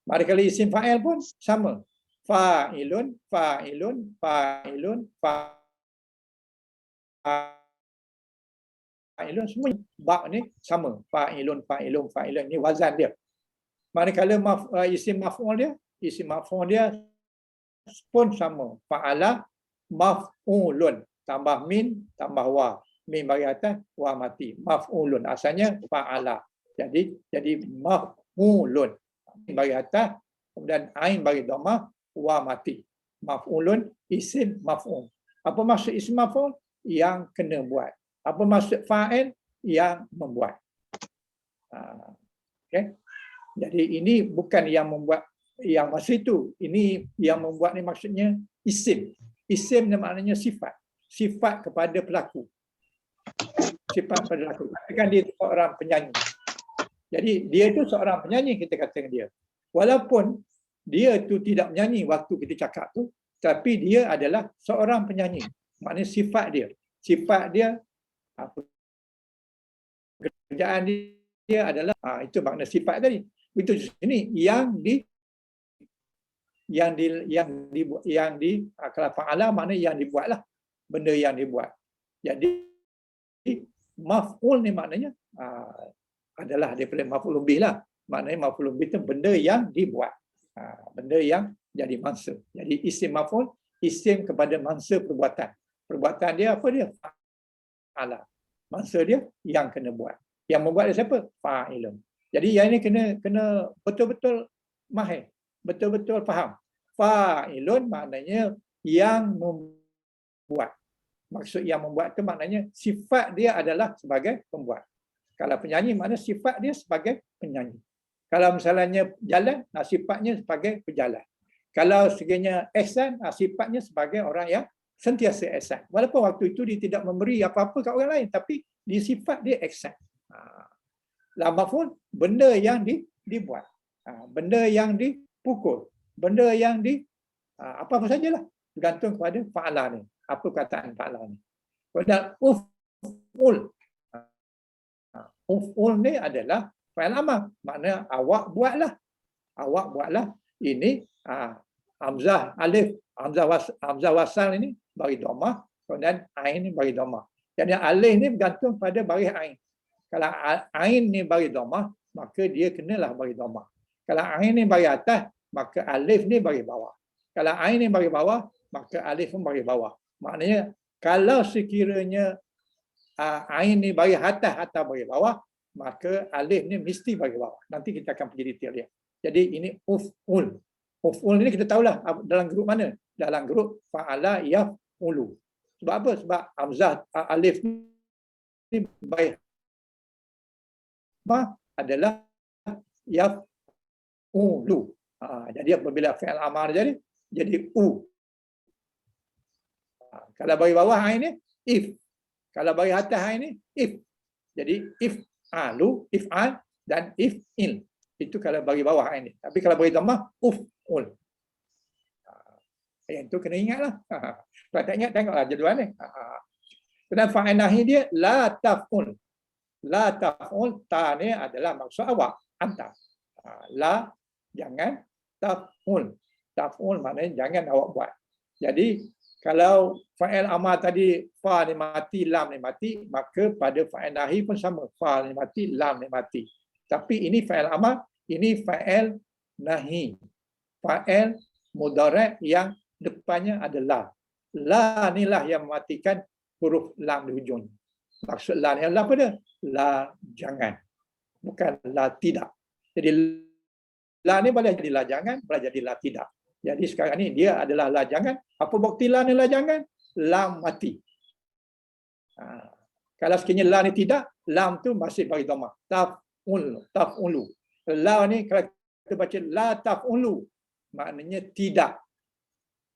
Manakala isim fa'il pun sama. Fa'ilun, fa'ilun, fa'ilun, fa'ilun, semua bab ni sama. Fa'ilun, fa'ilun, fa'ilun, ni wazan dia. Manakala isim maf'ul dia, isim maf'ul dia pun sama. Fa'ala, maf'ulun, tambah min, tambah wa. Min bagi atas, wa mati. Maf'ulun, asalnya fa'ala. Jadi maf'ulun. Bagi atas, kemudian ain bagi dhammah, wa mati. Maf'ulun, isim maf'ul. Apa maksud isim maf'ul? Yang kena buat. Apa maksud fa'il? Yang membuat. Okay. Jadi ini bukan yang membuat yang masa itu. Ini yang membuat ni maksudnya isim. Isim ni maknanya sifat. Sifat kepada pelaku. Sifat pada pelaku. Katakan dia seorang penyanyi. Jadi dia itu seorang penyanyi, kita katakan dia. Walaupun dia tu tidak menyanyi waktu kita cakap tu, tapi dia adalah seorang penyanyi. Maknanya sifat dia. Sifat dia, pekerjaan dia adalah, itu makna sifat tadi. Itu sini kalau fa'ala makna yang dibuatlah. Benda yang dibuat. Jadi maf'ul ni maknanya adalah daripada maf'ul bih lah. Maknanya maf'ul bih itu benda yang dibuat. Benda yang jadi mangsa. Jadi isim maf'ul, isim kepada mangsa perbuatan. Perbuatan dia apa dia? Fa'ala. Mangsa dia yang kena buat. Yang membuat dia siapa? Fa'ilun. Jadi yang ini kena betul-betul mahir. Betul-betul faham. Fa'ilun maknanya yang membuat. Maksud yang membuat itu maknanya sifat dia adalah sebagai pembuat. Kalau penyanyi, maknanya sifat dia sebagai penyanyi. Kalau misalnya jalan, sifatnya sebagai pejalan. Kalau sekiranya ihsan, sifatnya sebagai orang yang sentiasa ihsan. Walaupun waktu itu dia tidak memberi apa-apa kat orang lain, tapi di sifat dia ihsan. La maf'ul, benda yang dibuat. Benda yang dipukul. Benda yang apa-apa sajalah. Bergantung kepada fa'ala ni. Apa perkataan fa'ala ni. Kemudian uf'ul. Uf'ul ni adalah fa'il amar. Maknanya awak buatlah. Awak buatlah. Ini hamzah alif, hamzah wasal ini bagi dhammah, kemudian ain ni bagi dhammah. Jadi alif ni bergantung pada baris ain. Kalau ain ni bagi dhammah, maka dia kenalah bagi dhammah. Kalau ain ni bagi atas, maka alif ni bagi bawah. Kalau ain ni bagi bawah, maka alif pun bagi bawah. Maknanya kalau sekiranya ain ni bagi atas bagi bawah, maka alif ni mesti bagi bawah. Nanti kita akan pergi detail dia. Jadi ini uf'ul. Uf'ul ni kita tahulah dalam grup mana? Dalam grup fa'ala yaf'ulu. Sebab apa? Sebab hamzah alif ni bagi adalah yaf'ulu. Jadi apabila fi'il amar jadi u. Kalau bagi bawah ain ni if. Kalau bagi atas ain ni if. Jadi if'alu, if'al dan if'il. Itu kalau bagi bawah ain ni. Tapi kalau bagi dhammah uf'ul. Yang tu kena ingatlah. Kalau tak ingat tengoklah jadual ni. Dan fa'il nahi dia la taf'ul. La taf'ul, ta ni adalah maksud awak, anta. La jangan, taf'ul. Taf'ul maknanya jangan awak buat. Jadi kalau fa'il amar tadi fa ni mati, lam ni mati, maka pada fa'il nahi pun sama. Fa ni mati, lam ni mati. Tapi ini fa'il amar, ini fa'il nahi. Fa'il mudhari' yang depannya adalah. La ni lah yang mematikan huruf lam di hujung. Maksud la ni adalah apa dia? La jangan. Bukan la tidak. Jadi la ni boleh jadi la jangan, boleh jadi la tidak. Jadi sekarang ni dia adalah la jangan. Apa bukti la ni la jangan? Lam mati. Kalau sekiranya la ni tidak, lam tu masih bagi dhammah. Taf'ulu. La ni kalau kita baca la taf'ulu, maknanya tidak.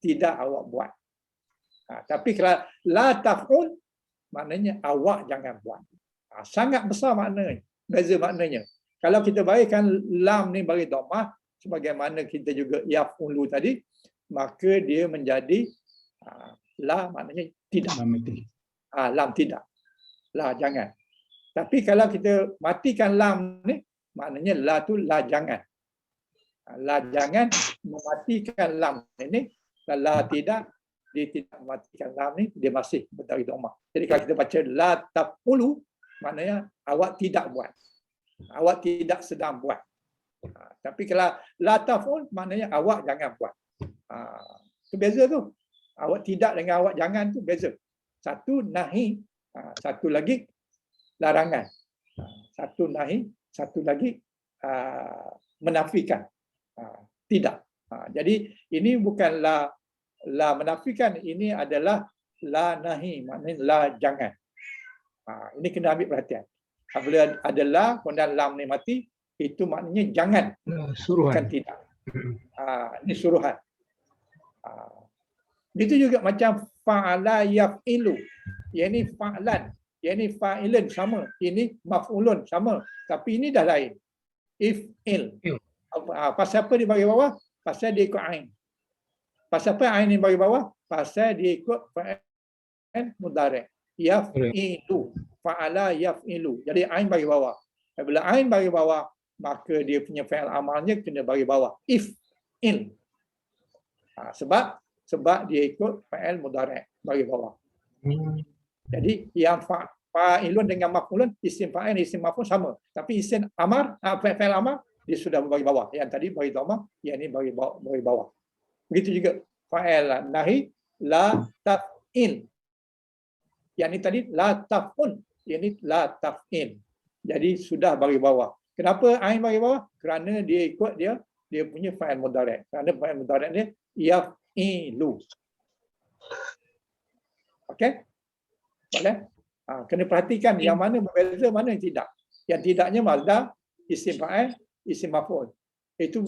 Tidak awak buat. Tapi kalau la taf'ul, maknanya awak jangan buat. Sangat besar maknanya. Beza maknanya. Kalau kita baikkan lam ni bagi dhammah, sebagaimana kita juga yaf'ulu tadi, maka dia menjadi la maknanya tidak. Lam tidak. La jangan. Tapi kalau kita matikan lam ni, maknanya la tu la jangan. La jangan mematikan lam ini. La tidak, dia tidak mematikan lam ni, dia masih berdari dhammah. Jadi kalau kita baca la taf'ulu, maknanya awak tidak buat. Awak tidak sedang buat. Tapi kalau la taf'ul, maknanya awak jangan buat. Itu beza tu. Awak tidak dengan awak jangan tu beza. Satu nahi, satu lagi larangan. Satu nahi, satu lagi menafikan. Tidak. Jadi ini bukan la menafikan, ini adalah la nahi, maknanya la jangan. Ini kena ambil perhatian. Apabila ada la, kemudian lam ni mati, itu maknanya jangan. Suruhan. Bukan tidak. Ini suruhan. Itu juga macam fa'ala yaf'ilu. Yang ini fa'lan. Yang ini fa'ilun sama. Ini maf'ulun sama. Tapi ini dah lain. If'il. Pasal apa dia bagi bawah? Pasal dia ikut ain. Pasal apa ain ni bagi bawah? Pasal dia ikut fa'il mudhari'. Yaf'ilu. Fa'ala yaf'ilu. Jadi ain bagi bawah. Bila ain bagi bawah, maka dia punya fa'il amalnya kena bagi bawah. If'il. Sebab dia ikut fa'il mudhari' bagi bawah. Jadi yang fa'ilun dengan maf'ulun, isim fa'il, isim maf'ul sama. Tapi isim amar, fa'il amar, dia sudah bagi bawah. Yang tadi bagi dhammah, yang ini bagi bawah. Begitu juga fa'il nahi, la taf'il. Yang ini tadi la taf'un, yang ini la taf'il. Jadi sudah bagi bawah. Kenapa ain bagi bawah? Kerana dia ikut dia punya fa'il mudhari'. Kerana fa'il mudhari' dia yaf'ilu. Okey? Boleh? Kena perhatikan yang mana berbeza, mana yang tidak. Yang tidaknya mazhar, isim fa'il, isim maf'ul. Itu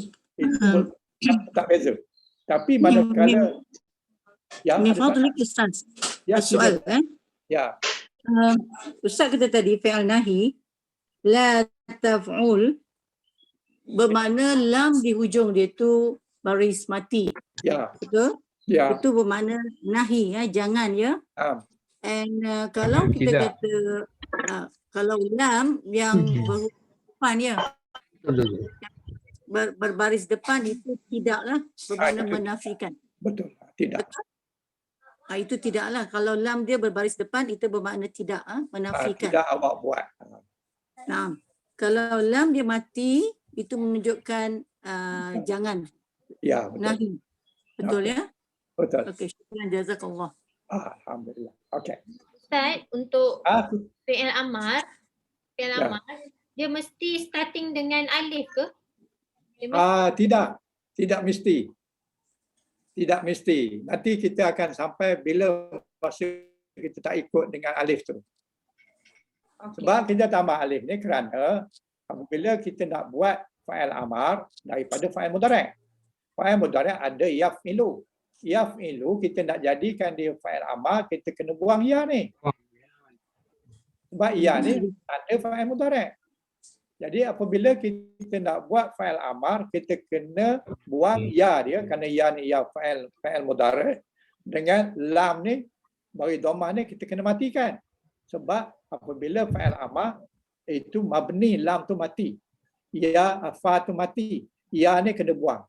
tak beza. Tapi manakala yang Ustaz. ya, Soal ya. Ustaz kata tadi fi'il nahi la taf'ul bermakna lam di hujung dia tu baris mati. Ya. Betul? Ya. Itu bermakna nahi, jangan ya. And kalau kita Tidak. kata kalau lam yang berhuruf depan ya, berbaris depan itu tidaklah bermakna itu. menafikan. Betul. Tidak. Betul? Itu tidaklah. Kalau lam dia berbaris depan itu bermakna tidak, menafikan. Tidak awak buat. Nah, kalau lam dia mati itu menunjukkan jangan. Ya, betul. Nahi. Betul ya? Betul. Okey, syukran jazakallah. Alhamdulillah. Okey. Ustaz, untuk Ah, fi'il amar, Ya. dia mesti starting dengan alif ke? Dia mesti, Tidak mesti. Tidak mesti. Nanti kita akan sampai bila masa kita tak ikut dengan alif tu. okey. Sebab kita tambah alif ni kerana apabila kita nak buat fa'il amar daripada fa'il mudhari'. Fa'il mudhari' ada yaf'ilu. Yaf'ilu kita nak jadikan dia fa'il amar, kita kena buang ya ni. Sebab ya ni ada fa'il mudhari'. Jadi apabila kita nak buat fa'il amar, kita kena buang ya dia kerana ya ni ya fa'il mudhari'. Dengan lam ni bagi dhammah ni kita kena matikan. Sebab apabila fa'il amar itu mabni, lam tu mati. Ya fa tu mati. Ya ni kena buang.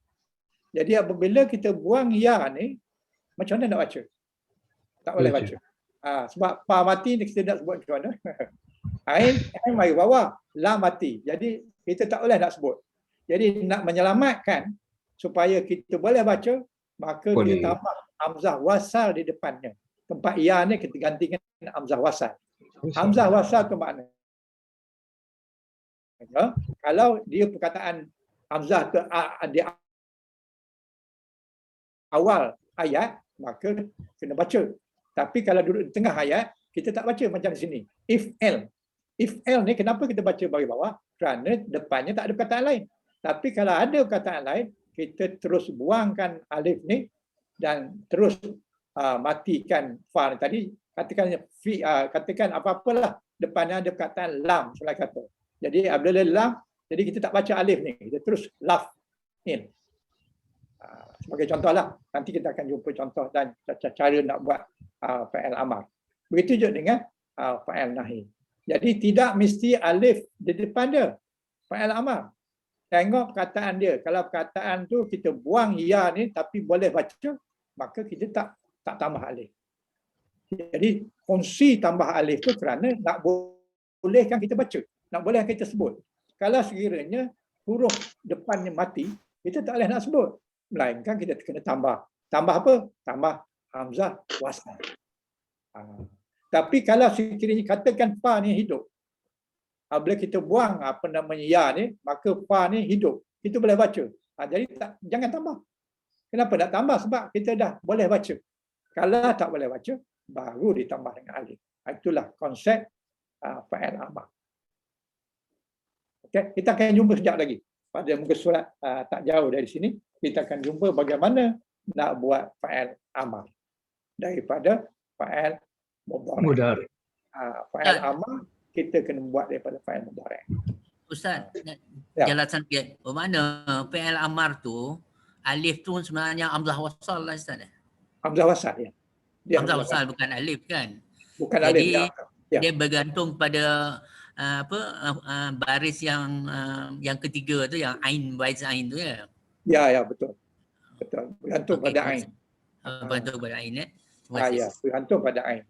Jadi apabila kita buang ya ni, macam mana nak baca? Tak boleh baca. Sebab fa mati ni kita nak sebut macam mana? Ain mari bawah, lam mati. Jadi kita tak boleh nak sebut. Jadi nak menyelamatkan supaya kita boleh baca, maka Boleh. kita tambah hamzah wasal di depannya. Tempat ya ni kita gantikan hamzah wasal. Hamzah wasal tu makna kalau dia perkataan hamzah tu di awal ayat, maka kena baca. Tapi kalau duduk di tengah ayat, kita tak baca macam di sini. If-el ni kenapa kita baca bagi bawah? Kerana depannya tak ada perkataan lain. Tapi kalau ada perkataan lain, kita terus buangkan alif ni dan terus matikan fa ni tadi. Katakan apa-apalah depannya ada perkataan lam, selai kata. Jadi apabila lam, jadi kita tak baca alif ni, kita terus laf in. Sebagai contohlah, nanti kita akan jumpa contoh dan cara nak buat fa'il amar. Begitu juga dengan fa'il nahi. Jadi tidak mesti alif di depan dia, fa'il amar. Tengok perkataan dia. Kalau perkataan tu kita buang ya ni tapi boleh baca, maka kita tak tambah alif. Jadi fungsi tambah alif tu kerana nak bolehkan kita baca, nak bolehkan kita sebut. Kalau sekiranya huruf depannya mati, kita tak boleh nak sebut. Melainkan kita kena tambah. Tambah apa? Tambah hamzah wasal. Tapi kalau sekiranya katakan fa ni hidup, apabila kita buang ya ni, maka fa ni hidup. Kita boleh baca. Jadi jangan tambah. Kenapa nak tambah? Sebab kita dah boleh baca. Kalau tak boleh baca, baru ditambah dengan alif. Itulah konsep fa'il amar. Okay, kita akan jumpa sekejap lagi pada muka surat tak jauh dari sini. Kita akan jumpa bagaimana nak buat fa'il amar daripada fa'il mudhari'. Fa'il amar kita kena buat daripada fa'il mudhari'. Ustaz, Ya. jelasan sikit. Bermakna fi'il amar tu alif tu sebenarnya hamzah wasal lah Ustaz. Hamzah wasal ya. Dia Hamzah wasal bukan alif kan? bukan Jadi alif. Ya. dia bergantung pada baris yang ketiga tu, yang ain baiz ain tu ya. Ya, betul. Betul. Bergantung pada ain. Bergantung pada ain Ya, bergantung pada ain.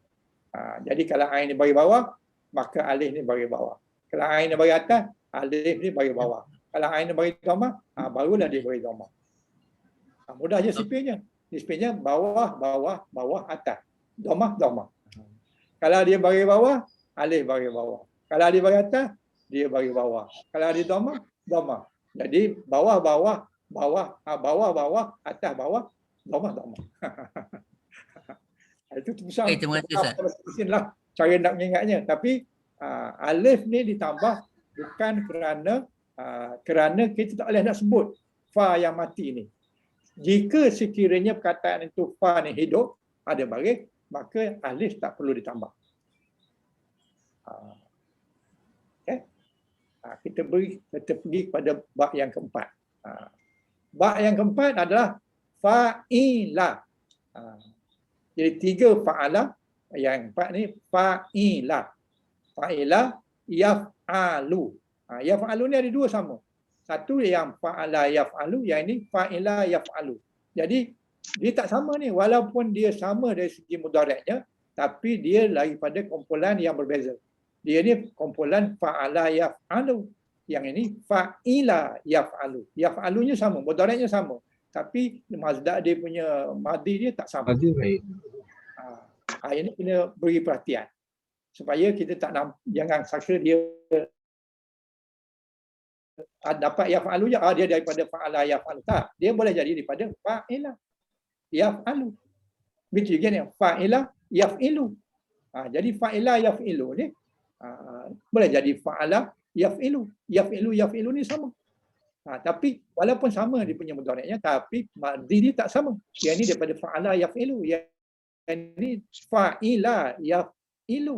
Jadi kalau ain ni bagi bawah, maka alif ni bagi bawah. Kalau ain ni bagi atas, alif ni bagi bawah. Kalau ain ni bagi dhammah, barulah dia bagi dhammah. Mudah je sipirnya. Sipirnya bawah, bawah, bawah, atas. Dhammah, dhammah. Kalau dia bagi bawah, alif bagi bawah. Kalau dia bagi atas, dia bagi bawah. Kalau dia dhammah, dhammah. Jadi bawah, bawah, bawah, bawah, bawah, atas, bawah, dhammah, dhammah. Itu susah. Terima kasih Ustaz. Lah cara nak mengingatnya. Tapi alif ni ditambah bukan kerana kita tak boleh nak sebut fa yang mati ni. Jika sekiranya perkataan itu fa ni hidup, ada baris, maka alif tak perlu ditambah. Okay. Kita pergi kepada bab yang keempat. Bab yang keempat adalah fa'ilah. Jadi 3 fa'ala, yang 4 ni fa'ilah. Fa'ilah yaf'alu. Yaf'alu ni ada 2 sama. Satu yang fa'ala yaf'alu, yang ini fa'ilah yaf'alu. Jadi dia tak sama ni, walaupun dia sama dari segi mudhari'nya, tapi dia lagi pada kumpulan yang berbeza. Dia ni kumpulan fa'ala yaf'alu. Yang ini fa'ilah yaf'alu. Yaf'alunya sama, mudhari'nya sama. tapi mazdak dia punya madi dia tak sama. Ada baik. Ini kena beri perhatian supaya kita tak jangan sangka dia dapat yaf'alu je, dia daripada fa'ala yaf'alu. Tak, dia boleh jadi daripada fa'ila yaf'alu. Begitu juga ni, fa'ila yaf'ilu. Jadi fa'ila yaf'ilu ni boleh jadi fa'ala yaf'ilu. Yaf'ilu ni sama. Tapi walaupun sama dia punya mudhari'nya, tapi madhi dia tak sama. Yang ni daripada fa'ala yaf'ilu. Yang ni fa'ila yaf'ilu.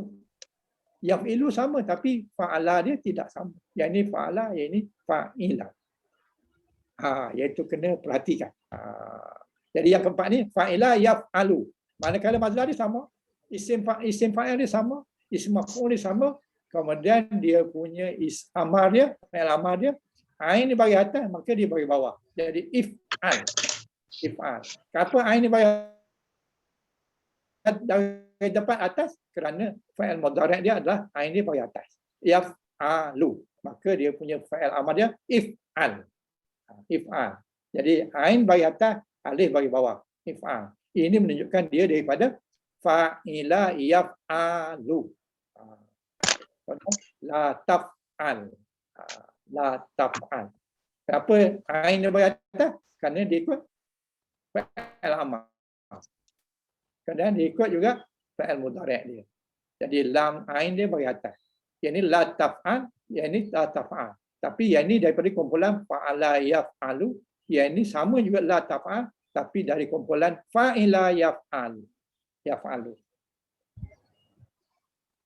Yaf'ilu sama tapi fa'ala dia tidak sama. Yang ni fa'ala, yang ni fa'ila. Iaitu kena perhatikan. Jadi yang keempat ni fa'ila yaf'alu. Manakala mazhar dia sama, isim fa'il dia sama, isim maf'ul dia sama, kemudian dia punya amar dia, fi'il amar dia, ain ni bagi atas, maka dia bagi bawah. Jadi if'al. Kenapa ain ni bagi dari depan atas? Kerana fa'il mudhari' dia adalah ain dia bagi atas. Yaf'alu. Maka dia punya fa'il amar dia if'al. If'al. Jadi ain bagi atas, alif bagi bawah. If'al. Ini menunjukkan dia daripada fa'ila yaf'alu. La taf'al. La taf'al. Kenapa ain dia bagi atas? Kerana dia ikut fa'il amar. Kemudian dia ikut juga fa'il mudhari' dia. Jadi lam ain dia bagi atas. Yang ni la taf'al, yang ni la taf'al. Tapi yang ni daripada kumpulan fa'ala yaf'alu, yang ni sama juga la taf'al, tapi dari kumpulan fa'ila yaf'alu.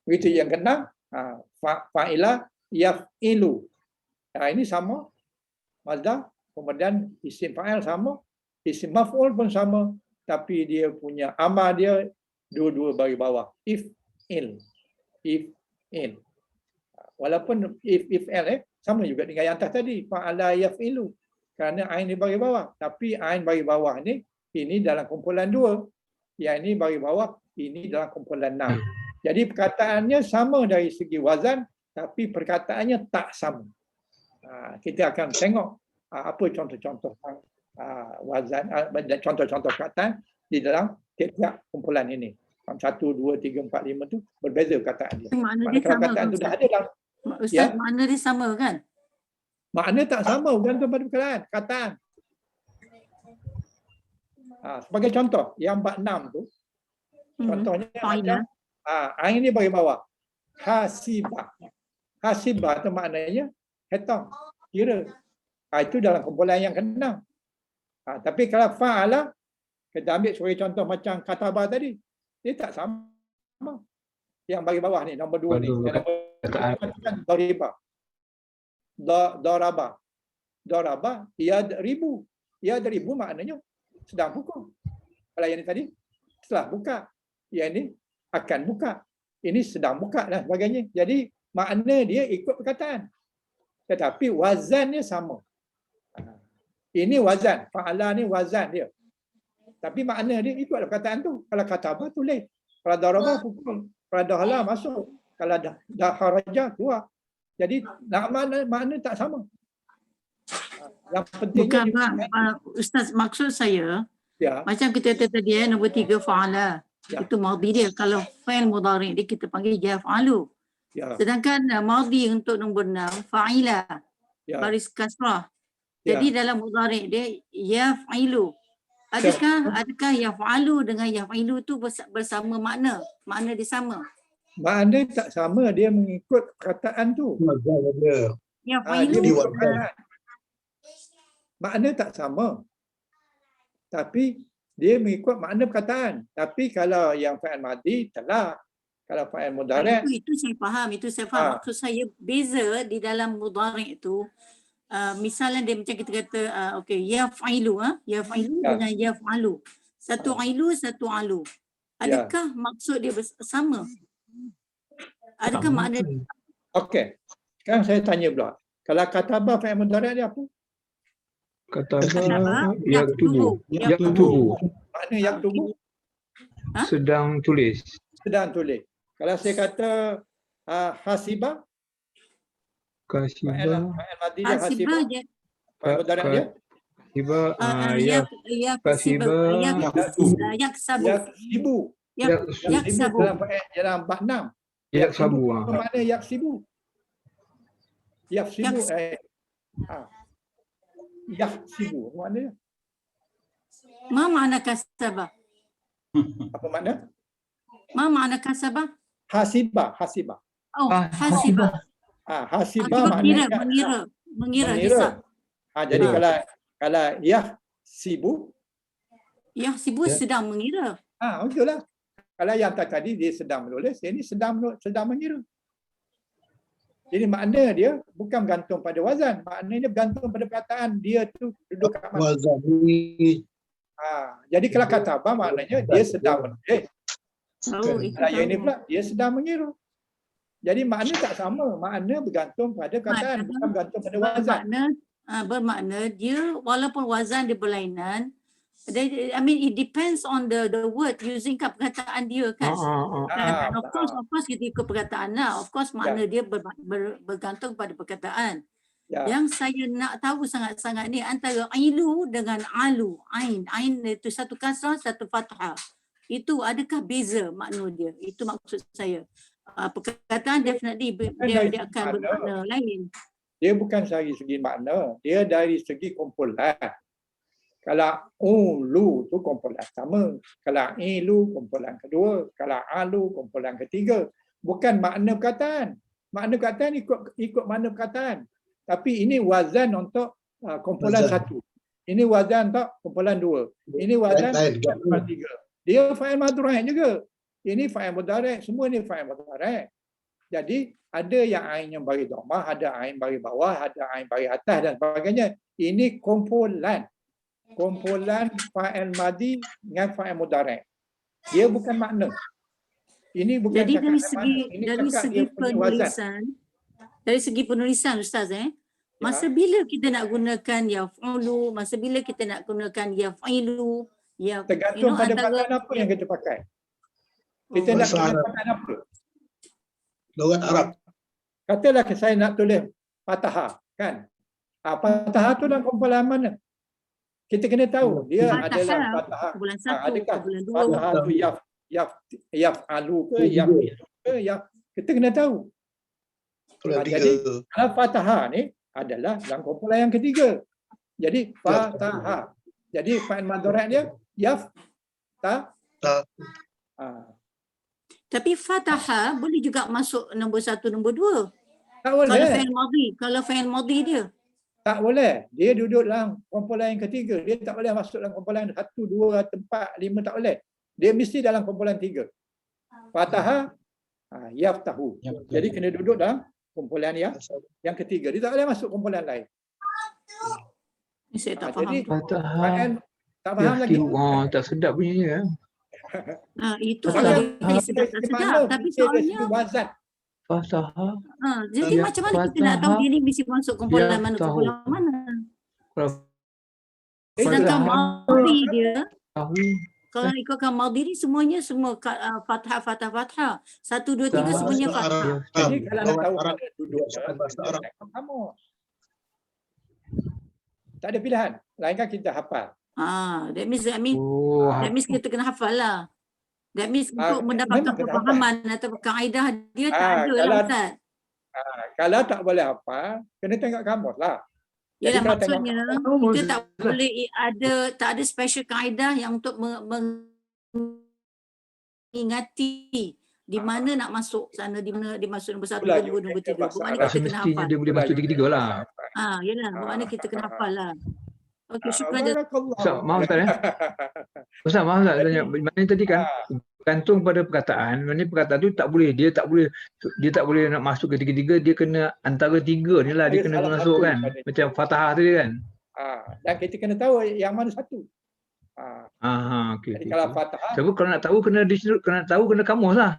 Itu yang keenam, fa'ila yaf'ilu. Ini sama mazhar, kemudian isim fa'il sama, isim maf'ul pun sama, tapi dia punya amar dia dua-dua bagi bawah. If'il. Walaupun if'il sama juga dengan yang atas tadi, fa'ala yaf'ilu. Kerana ain ni bagi bawah, tapi ain bagi bawah ni ini dalam kumpulan 2. Yang ini bagi bawah, ini dalam kumpulan 6. Jadi perkataannya sama dari segi wazan, tapi perkataannya tak sama. Kita akan tengok apa contoh-contoh wazan, contoh-contoh perkataan di dalam tiap-tiap kumpulan ini. 1, 2, 3, 4, 5 tu berbeza perkataan dia. Makna dia sama perkataan tu dah ada dalam Ustaz, makna dia sama kan? Makna tak sama bergantung pada perkataan. Sebagai contoh, yang bab 6 tu, contohnya macam ain ni bagi bawah. Hasibah. Hasibah tu maknanya hitung, kira. Itu dalam kumpulan yang ke-6. Tapi kalau fa'ala, kita ambil sebagai contoh macam katabah tadi, dia tak sama. Yang bagi bawah ni, nombor 2 ni. Daribah. Darabah, yadribu. Yadribu maknanya sedang buka. Kalau yang ni tadi, setelah buka. Yang ni akan buka. Ini sedang buka dan sebagainya. Jadi makna dia ikut perkataan. Tetapi wazannya sama. Ini wazan. Fa'ala ni wazan dia. Tapi makna dia ikut perkataan tu. Kalau katabah tulis. Kalau darabah pukul. Kalau dahala masuk. Kalau daharaja keluar. Jadi makna tak sama. Yang pentingnya Ustaz, maksud saya macam kita kata tadi nombor 3 fa'ala. Itu madhi dia. Kalau fa'il mudhari' dia kita panggil yaf'alu. Sedangkan madhi untuk nombor 6 fa'ila. Baris kasrah. Jadi dalam mudhari' dia yaf'ilu. Adakah yaf'alu dengan yaf'ilu tu bersama makna? Makna dia sama? Makna tak sama, dia mengikut perkataan tu. Yaf'ilu makna tak sama. Tapi dia mengikut makna perkataan. Tapi kalau yang fa'il madhi telah. Kalau fa'il mudhari' itu saya faham, Maksud saya beza di dalam mudhari' itu. Misalnya dia macam kita kata okey yaf'ilu dengan yaf'alu. Satu ilu, satu alu. Adakah maksud dia sama? Adakah makna okey. Sekarang saya tanya pula. Kalau katabah fa'il mudhari' dia apa? Katabah yaktubu. Makna yaktubu? Sedang tulis. Sedang tulis. Kalau saya kata hasibah, Kasibah. hasibah je? Fa'il mudhari' dia? Tiba yak ya yak siba kasiba yak sabu Yaksibu. yak yak Yaksibu sabu dalam bab 6. yak sabu. Apa makna yaksibu? Yaksibu yaksibu maknanya ma makna kasaba apa makna? ma makna kasaba Hasiba, hasiba. oh hasiba Hasiba mengira maknanya mengira hisab jadi kalau yaksibu yak sibu sedang mengira betul lah. Kalau yang tadi dia sedang menulis, ini sedang mengira. Jadi makna dia bukan bergantung pada wazan, maknanya bergantung pada perkataan dia tu duduk kat mana. Jadi kalau kata apa maknanya dia sedang menulis. tahu itu Kalau yang ini tahu. pula dia sedang mengira. Jadi makna tak sama, makna bergantung pada perkataan, bukan bergantung pada wazan. Bermakna dia walaupun wazan dia berlainan, I mean it depends on the word using perkataan dia kan. Dan of course kita ikut perkataan lah. Of course makna dia bergantung pada perkataan. Yang saya nak tahu sangat-sangat ni antara ilu dengan alu. Ain itu satu kasrah, satu fathah. Itu adakah beza makna dia? Itu maksud saya. Perkataan definitely dia akan bermakna lain. Dia bukan dari segi makna, dia dari segi kumpulan. Kalau ulu tu kumpulan sama, kalau ilu kumpulan kedua, kalau alu kumpulan ketiga. Bukan makna perkataan. Makna perkataan ikut makna perkataan. Tapi ini wazan untuk kumpulan satu. Ini wazan untuk kumpulan dua. Ini wazan kumpulan tiga. Dia fa'il madhari' juga. Ini fa'il mudhari', semua ni fa'il mudhari'. Jadi ada yang ain yang bagi dhammah, ada ain bagi bawah, ada ain bagi atas dan sebagainya. Ini kumpulan. Kumpulan fa'il madhi dengan fa'il mudhari'. Dia bukan makna. Ini bukan. Jadi dari segi penulisan Ustaz masa bila kita nak gunakan yaf'ulu, masa bila kita nak gunakan yaf'ilu, tergantung pada perkataan apa yang kita pakai. Kita nak guna perkataan apa? Logat Arab. Katalah saya nak tulis Fatahah, kan? Fatahah tu dalam kumpulan mana? Kita kena tahu dia adalah Fatahah. Bulan 1, Adakah bulan 2. Fatahah tu yaf'alu ke, yaf'ilu ke, kita kena tahu. Jadi kalau Fatahah ni adalah dalam kumpulan yang ketiga. Jadi Fatahah. Jadi fa'il madhari' dia Tapi Fatahah boleh juga masuk nombor 1, nombor 2. Tak boleh. Kalau fa'il madhi dia. Tak boleh. Dia duduk dalam kumpulan yang ketiga. Dia tak boleh masuk dalam kumpulan 1, 2, 4, 5 tak boleh. Dia mesti dalam kumpulan 3. Fatahah yaftahu. Jadi kena duduk dalam kumpulan yang ketiga. Dia tak boleh masuk kumpulan lain. Saya tak faham. Jadi Fatahah. tak faham lagi. Tak sedap bunyinya. Itu sedap. Tapi soalnya wazan. Fatahah. Jadi macam mana kita nak tahu dia ni mesti masuk kumpulan mana, kumpulan mana? Sedangkan madhi dia, kalau ikutkan madhi ni semua fathah. 1, 2, 3 semuanya fathah. Jadi kalau nak tahu mana duduk kamu. Tak ada pilihan. Lainkan kita hafal. That means kita kena hafal lah. That means untuk mendapatkan kefahaman atau kaedah dia tak ada lah Ustaz. Kalau tak boleh hafal, kena tengok kamus lah. Yalah maksudnya kita tak boleh tak ada special kaedah yang untuk mengingati di mana nak masuk sana, di mana dia masuk nombor 1, nombor 2, nombor 3. Bermakna kita kena hafal. Dia boleh masuk tiga-tiga lah. Yalah, bermakna kita kena hafal lah. Okey, syukur. Ustaz, maaf Ustaz Ustaz, maaf Ustaz tanya. Maknanya tadi kan bergantung pada perkataan. Maknanya perkataan tu dia tak boleh nak masuk ke tiga-tiga, dia kena antara tiga ni lah dia kena masuk kan. Macam Fatahah tu kan. Dan kita kena tahu yang mana satu. Okey. Kalau Fatahah. Sebab kalau nak tahu kena kamus lah.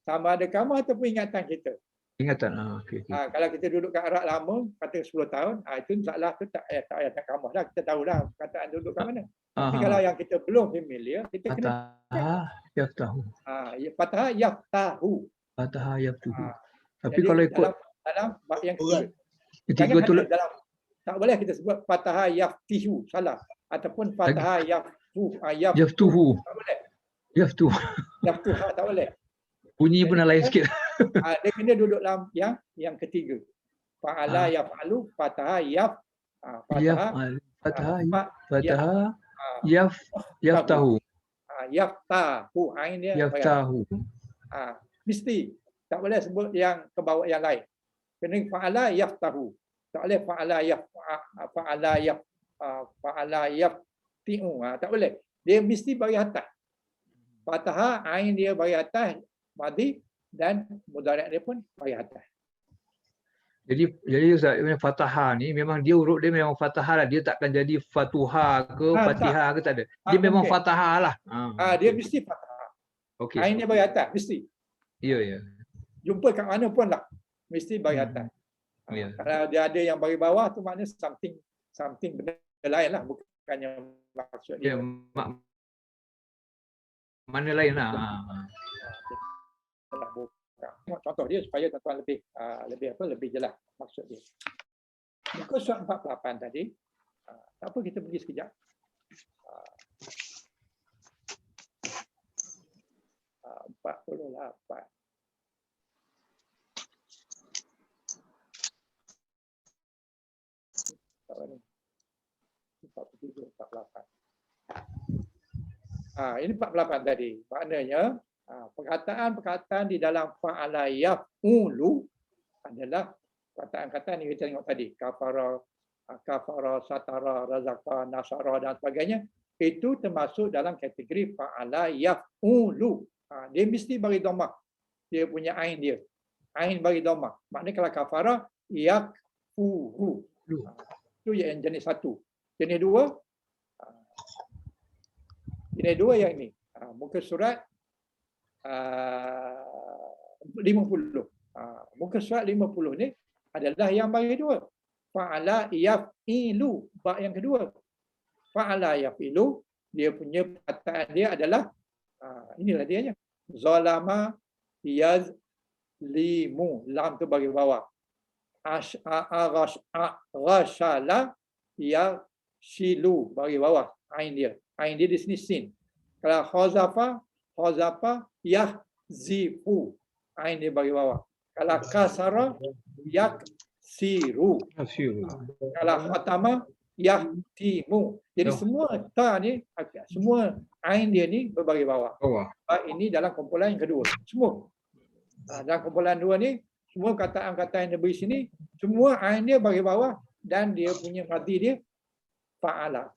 Sama ada kamu ataupun ingatan kita. Ingatan. Okey. Kalau kita duduk kat Arab lama, kata 10 tahun, itu insyaAllah tu tak payah kamu dah. Kita tahulah perkataan duduk kat mana. Tapi kalau yang kita belum familiar, kita kena yaftahu. Fatahah yaftahu. Fatahah yaftahu. Tapi kalau ikut dalam bab yang ketiga. Ketiga tu Tak boleh kita sebut fathah yaftihu, salah. Ataupun fathah Yaftuhu. tak boleh. Yaftuhu. Yaftuha tak boleh. Bunyi pun lain sikit. Dia kena duduk dalam yang ketiga. Fa'ala yaf'alu, fathah Fathah. Yaftahu. Yaftahu. Ain dia. Yaftahu. Mesti. Tak boleh sebut yang ke bawah yang lain. Kena fa'ala yaftahu. Tak boleh fa'ala yafti'u. Tak boleh. Dia mesti bagi atas. Fathah, ain dia bagi atas, madhi dan mudhari' dia pun bagi atas. Jadi Ustaz, fathah ni memang dia urut dia memang fathah lah. Dia takkan jadi fatuha ke fatihah ke, tak ada. Dia memang mungkin. fathah lah. Dia mesti fathah. Okey. Ain dia bagi atas, mesti. Ya. Jumpa kat mana pun lah, mesti bagi atas. Ya. Kalau dia ada yang bagi bawah tu maknanya something benda lain lah, bukannya maksud dia. Mana lain lah. Contoh dia supaya tuan-tuan lebih jelas maksud dia. Muka surat 48 tadi. Tak apa, kita pergi sekejap. 48. Ini 48 tadi. Maknanya perkataan-perkataan di dalam fa'ala yaf'ulu adalah perkataan-perkataan yang kita tengok tadi. Kafara, satara, razaka, nasara dan sebagainya. Itu termasuk dalam kategori fa'ala yaf'ulu. Dia mesti bagi dhammah. Dia punya ain dia. Ain bagi dhammah. Maknanya kalau kafara, yakfuru. Itu yang jenis satu. Jenis dua yang ini. Muka surat 50. Muka surat 50 ni adalah yang bagi dua. Fa'ala yaf'ilu. Bab yang kedua. Fa'ala yaf'ilu. Dia punya perkataan dia adalah inilah dia. Zalama yazlimu. Lam tu bagi bawah. Rashala yashilu bagi bawah. Ain dia di sini sin. Kalau khazafa yahzifu. Ain dia bagi bawah. Kalau kasara yaksiru. Kalau khatama yahtimu. Jadi semua ta ni, semua ain dia ni berbagi bawah. Ini dalam kumpulan yang kedua. Semua. Dalam kumpulan dua ni, semua kataan-kataan yang diberi sini, semua ain dia bagi bawah dan dia punya madhi dia fa'ala.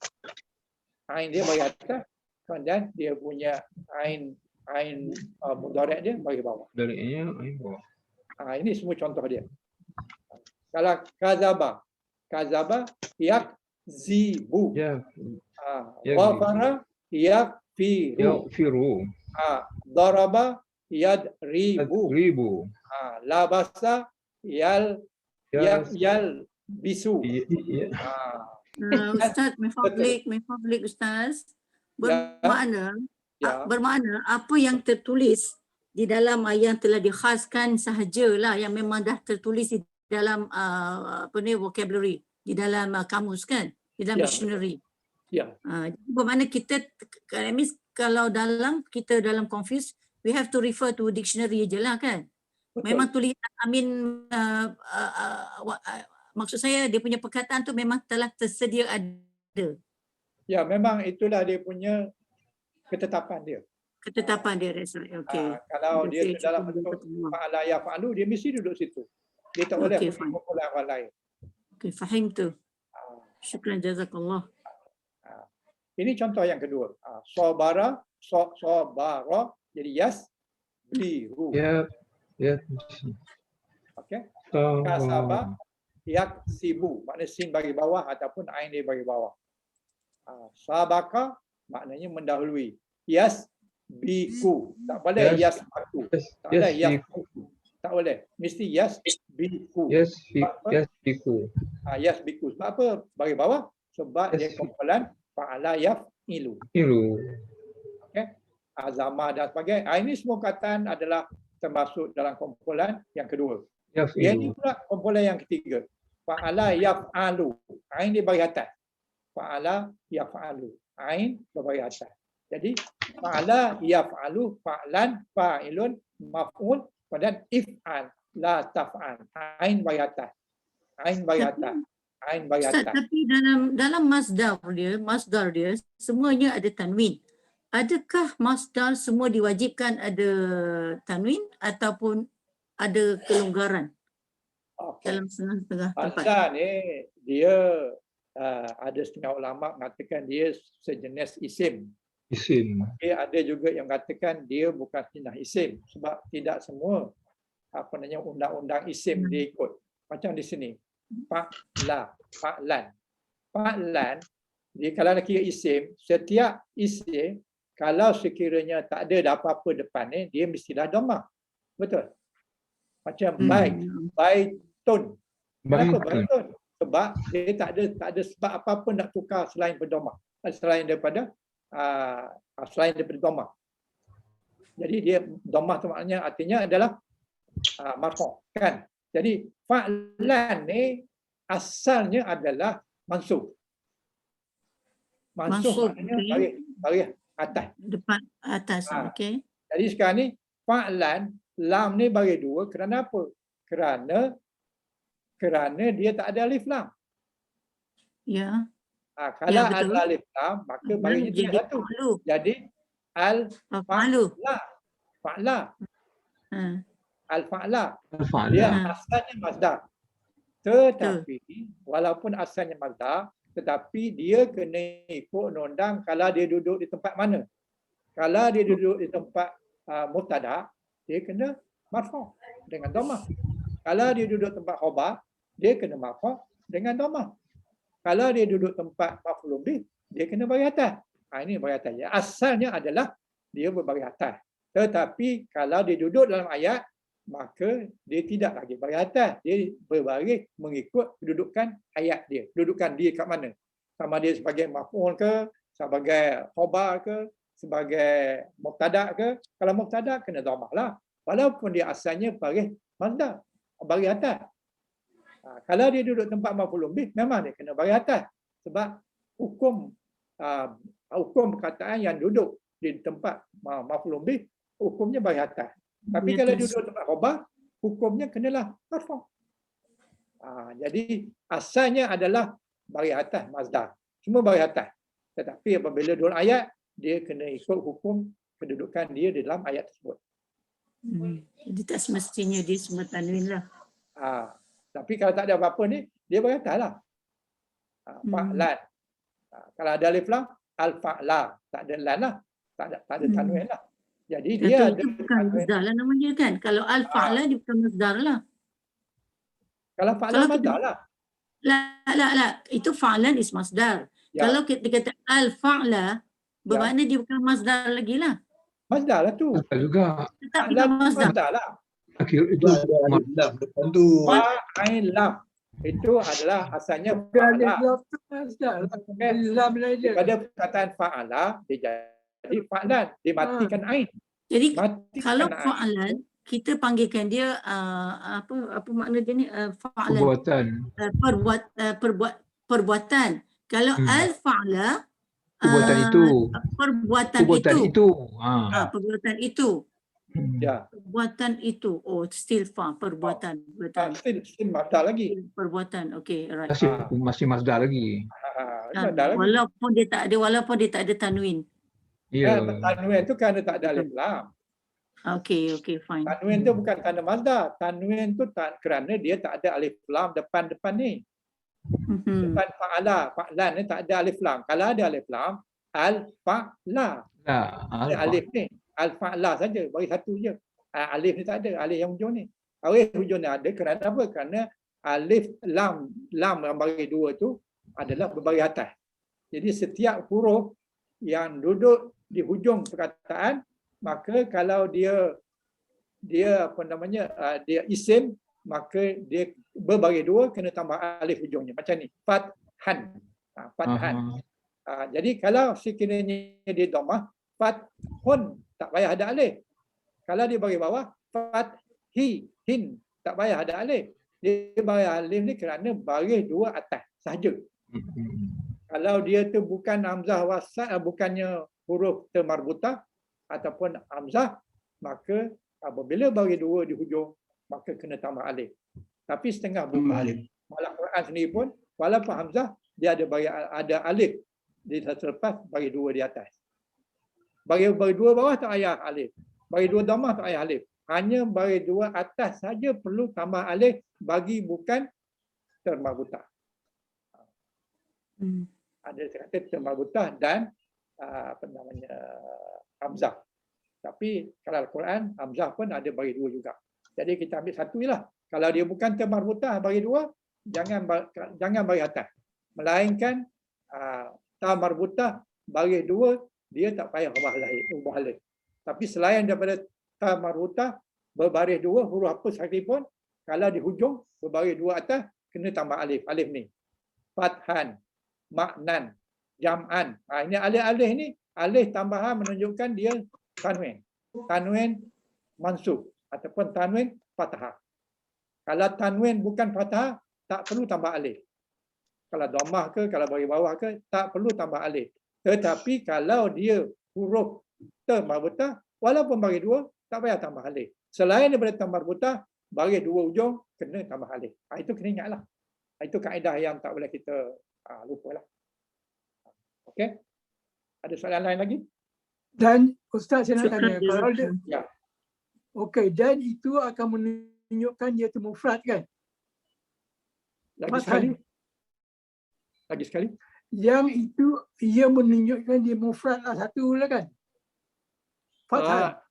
Ain dia bagi atas dan dia punya ain mudhari' dia bagi bawah. Mudhari'nya ain bawah. Ini semua contoh dia. Kalau kazaba yakzibu. Ghafara yakfiru. Daraba yadribu. Labasa yalbisu. Ustaz, mefadlik Ustaz. Bermakna apa yang tertulis di dalam yang telah dikhaskan sahajalah, yang memang dah tertulis di dalam vocabulary, di dalam kamus kan, di dalam dictionary. Bermakna kita, kalau kita dalam confuse, we have to refer to dictionary je lah kan. Betul. Memang tulisan maksud saya dia punya perkataan tu memang telah tersedia ada. Ya, memang itulah dia punya ketetapan dia. Okey. Kalau dia dalam bentuk fa'ala yaf'alu, dia mesti duduk situ. Dia tak boleh kumpulan orang lain. Okey, faham tu. Syukran jazakallah. Ini contoh yang kedua. Sabara, jadi yasbiru. Okey. Kasaba yaksibu, maknanya sin bagi bawah ataupun ain dia bagi bawah. Sabaka maknanya mendahului. Yasbiku. Tak boleh yasbaku. Tak boleh yasbiku. Tak boleh. Mesti yasbiku. Yasbiku. Yasbiku. Sebab apa bagi bawah? Sebab dia kumpulan fa'ala yaf'ilu. Okey. Azama dan sebagainya. Ini semua kataan adalah termasuk dalam kumpulan yang kedua. Yang ini pula kumpulan yang ketiga. Fa'ala yaf'alu. Ain dia baris atas. Fa'ala yaf'alu. Ain berbaris atas. Jadi fa'ala yaf'alu, fa'lan, fa'ilun, maf'ul, kemudian if'al, la taf'al. Ain baris atas. Ain baris atas. Ain baris Ustaz, atas. tapi dalam masdar dia semuanya ada tanwin. Adakah masdar semua diwajibkan ada tanwin ataupun ada kelonggaran dalam setengah-setengah tempat? Asal ni dia ada setengah ulama mengatakan dia sejenis isim. Isim. Ada juga yang mengatakan dia bukan jenis isim sebab tidak semua undang-undang isim dia ikut. Macam di sini. Fa'la, fa'lan. Fa'lan, dia kalau nak kira isim, setiap isim kalau sekiranya tak ada apa-apa depan ni, dia mestilah dhammah. Betul? Macam baitun. Kenapa baitun? Sebab dia tak ada sebab apa-apa nak tukar selain berdomah, selain daripada domah. Jadi dia domah tu maknanya artinya adalah marfu', kan? Jadi fa'lan ni asalnya adalah mansub. Mansub maknanya baris atas. Depan atas, okey. Jadi sekarang ni fa'lan, lam ni baris dua kerana apa? Kerana dia tak ada alif lam. Ya. Kalau Ya, betul. ada alif lam, maka barisnya Jadi tinggal satu. fa'lu. Jadi Fa'lu. Fa'la. Al-fa'la. Al-fa'la. Dia asalnya masdar. Tetapi walaupun asalnya masdar, tetapi dia kena ikut undang kalau dia duduk di tempat mana. Kalau dia duduk di tempat mubtada, dia kena marfu' dengan dhammah. Kalau dia duduk tempat khabar, dia kena marfu' dengan dhammah. Kalau dia duduk tempat maf'ul bih, dia kena baris atas. Ini baris atas. Asalnya adalah dia berbaris atas. Tetapi kalau dia duduk dalam ayat, maka dia tidak lagi baris atas. Dia berbaris mengikut kedudukan ayat dia. Kedudukan dia kat mana. Sama dia sebagai maf'ul ke, sebagai khabar ke, sebagai mubtada ke. Kalau mubtada kena dhammah lah. Walaupun dia asalnya baris masdar, baris atas. Kalau dia duduk tempat maf'ul bih, memang dia kena baris atas. Sebab hukum perkataan yang duduk di tempat maf'ul bih, hukumnya baris atas. Tapi kalau dia duduk tempat khabar, hukumnya kenalah marfu'. Jadi asalnya adalah baris atas masdar. Semua baris atas. Tetapi apabila dalam ayat, dia kena ikut hukum kedudukan dia di dalam ayat tersebut. Jadi tak semestinya dia semua tanwin lah. Tapi kalau tak ada apa-apa ni, dia baris atas lah. Fa'lan. Kalau ada alif lam, al-fa'la. Tak ada lan lah. Tak ada tanwin lah. Jadi dia ada bukan masdar lah namanya kan. Kalau al-fa'la dia bukan masdar lah. Kalau fa'la masdar lah. La. Itu fa'lan is masdar. Ya. Kalau kita kata al-fa'la, bermakna dia bukan masdar lagi lah. Masdar lah tu. Masdar juga. Tetap bukan masdar. Masdar lah. Itu Alif lam depan tu. Fa'ain lam. Itu adalah asalnya Alif fa'ala. lam tu masdar. Alif lam lain dia. Pada perkataan fa'ala, dia jadi fa'lan. Dia matikan ain. Jadi Matikan kalau ain. fa'alan, kita panggilkan dia apa makna dia ni? Fa'alan. perbuatan. Perbuatan. Kalau al-fa'la, Perbuatan itu. Perbuatan itu. Perbuatan itu. Ya. Perbuatan itu. Oh, still perbuatan. Still masdar lagi. Perbuatan. Okey, alright. Masih masdar lagi. Masdar lagi. Walaupun dia tak ada tanwin. Ya. Tanwin tu kerana tak ada alif lam. Okey, fine. Tanwin tu bukan tanda masdar. Tanwin tu kerana dia tak ada alif lam depan ni. Depan fa'ala, fa'lan ni tak ada alif lam. Kalau ada alif lam, al-fa'la. Ada alif ni. Al-fa'la saja, bagi satu je. Alif ni tak ada, alif yang hujung ni. Alif hujung ni ada kerana apa? Kerana alif lam yang bagi dua tu adalah berbaris atas. Jadi setiap huruf yang duduk di hujung perkataan, maka kalau dia dia isim, maka dia berbaris dua kena tambah alif hujungnya. Macam ni, fathan. Fathan. Jadi kalau sekiranya dia dhammah, fathun, tak payah ada alif. Kalau dia bagi bawah, fathin, tak payah ada alif. Dia bagi alif ni kerana baris dua atas sahaja. Kalau dia tu bukan hamzah wasat, bukannya huruf termarbutah ataupun hamzah, maka apabila bagi dua di hujung, maka kena tambah alif. Tapi setengah bukan. Alif. Malah Quran sendiri pun, walaupun hamzah, dia ada alif di selepas bagi dua di atas. Bagi dua bawah tak payah alif. Bagi dua dhammah tak payah alif. Hanya bagi dua atas saja perlu tambah alif bagi bukan termarbutah. Ada kata termarbutah dan hamzah. Tapi kalau Al-Quran, hamzah pun ada bagi dua juga. Jadi kita ambil satu je lah. Kalau dia bukan termarbutah bagi dua, jangan bagi atas. Melainkan tamarbutah bagi dua, dia tak payah ubah alif. Tapi selain daripada tamarbutah berbaris dua, huruf apa sekalipun, kalau di hujung berbaris dua atas, kena tambah alif. Alif ni. Fathan, maknan, jam'an. Ini alif-alif ni, alif tambahan menunjukkan dia tanwin. Tanwin mansub ataupun tanwin fathah. Kalau tanwin bukan fathah, tak perlu tambah alif. Kalau dhammah ke, kalau bagi bawah ke, tak perlu tambah alif. Tetapi kalau dia huruf termarbutah, walaupun bagi dua, tak payah tambah alif. Selain daripada termarbutah, bagi dua hujung, kena tambah alif. Itu kena ingatlah. Itu kaedah yang tak boleh kita lupa lah. Okey? Ada soalan lain lagi? Dan Ustaz saya nak tanya, kalau dia, Ya. okey, dan itu akan menunjukkan dia tu mufrad kan? Lagi sekali. Lagi sekali. Yang itu ia menunjukkan dia mufrad lah, satu lah kan? Fathah.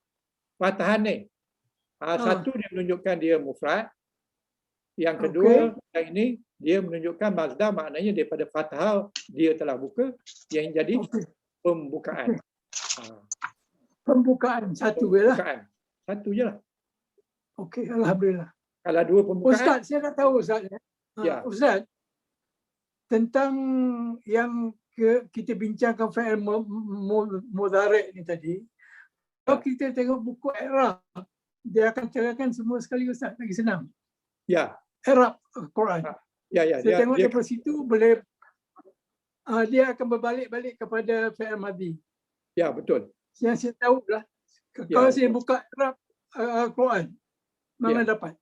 Fathahan ni. Satu dia menunjukkan dia mufrad. Yang kedua, yang ini dia menunjukkan mazdar, maknanya daripada fathah dia telah buka, yang jadi pembukaan. Pembukaan satu je lah. Pembukaan. Satu je lah. Okey, alhamdulillah. Kalau dua pembukaan. Ustaz, saya nak tahu Ustaz. Ya. Ustaz, tentang yang kita bincangkan fa'il mudhari' ni tadi, kalau kita tengok buku Arab, dia akan ceritakan semua sekali Ustaz, lagi senang. Ya. Arab Quran. Ya. Saya tengok daripada situ boleh dia akan berbalik-balik kepada fi'il madhi. Ya, betul. Yang saya tahu lah, kalau saya buka Arab Quran, mana dapat.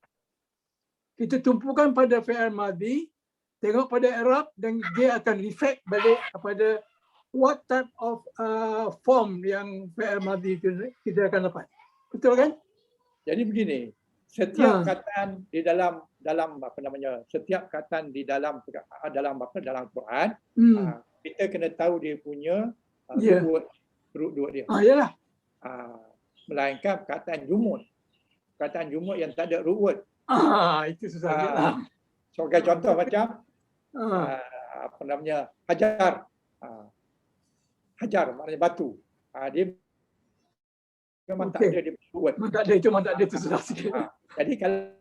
Kita tumpukan pada fi'il madhi, tengok pada Arab dan dia akan reflect balik kepada what type of form yang fi'il madhi kita akan dapat. Betul kan? Jadi begini, setiap kataan di dalam apa namanya, setiap kataan di dalam Quran, kita kena tahu dia punya root dia. Yalah. Melainkan kataan jumud. Kataan jumud yang tak ada root word. Itu susah. Sebagai contoh macam apa namanya, hajar. Hajar maknanya batu. Dia memang tak ada dia root word. Tak ada, cuma tak ada, itu susah sikit. Jadi kalau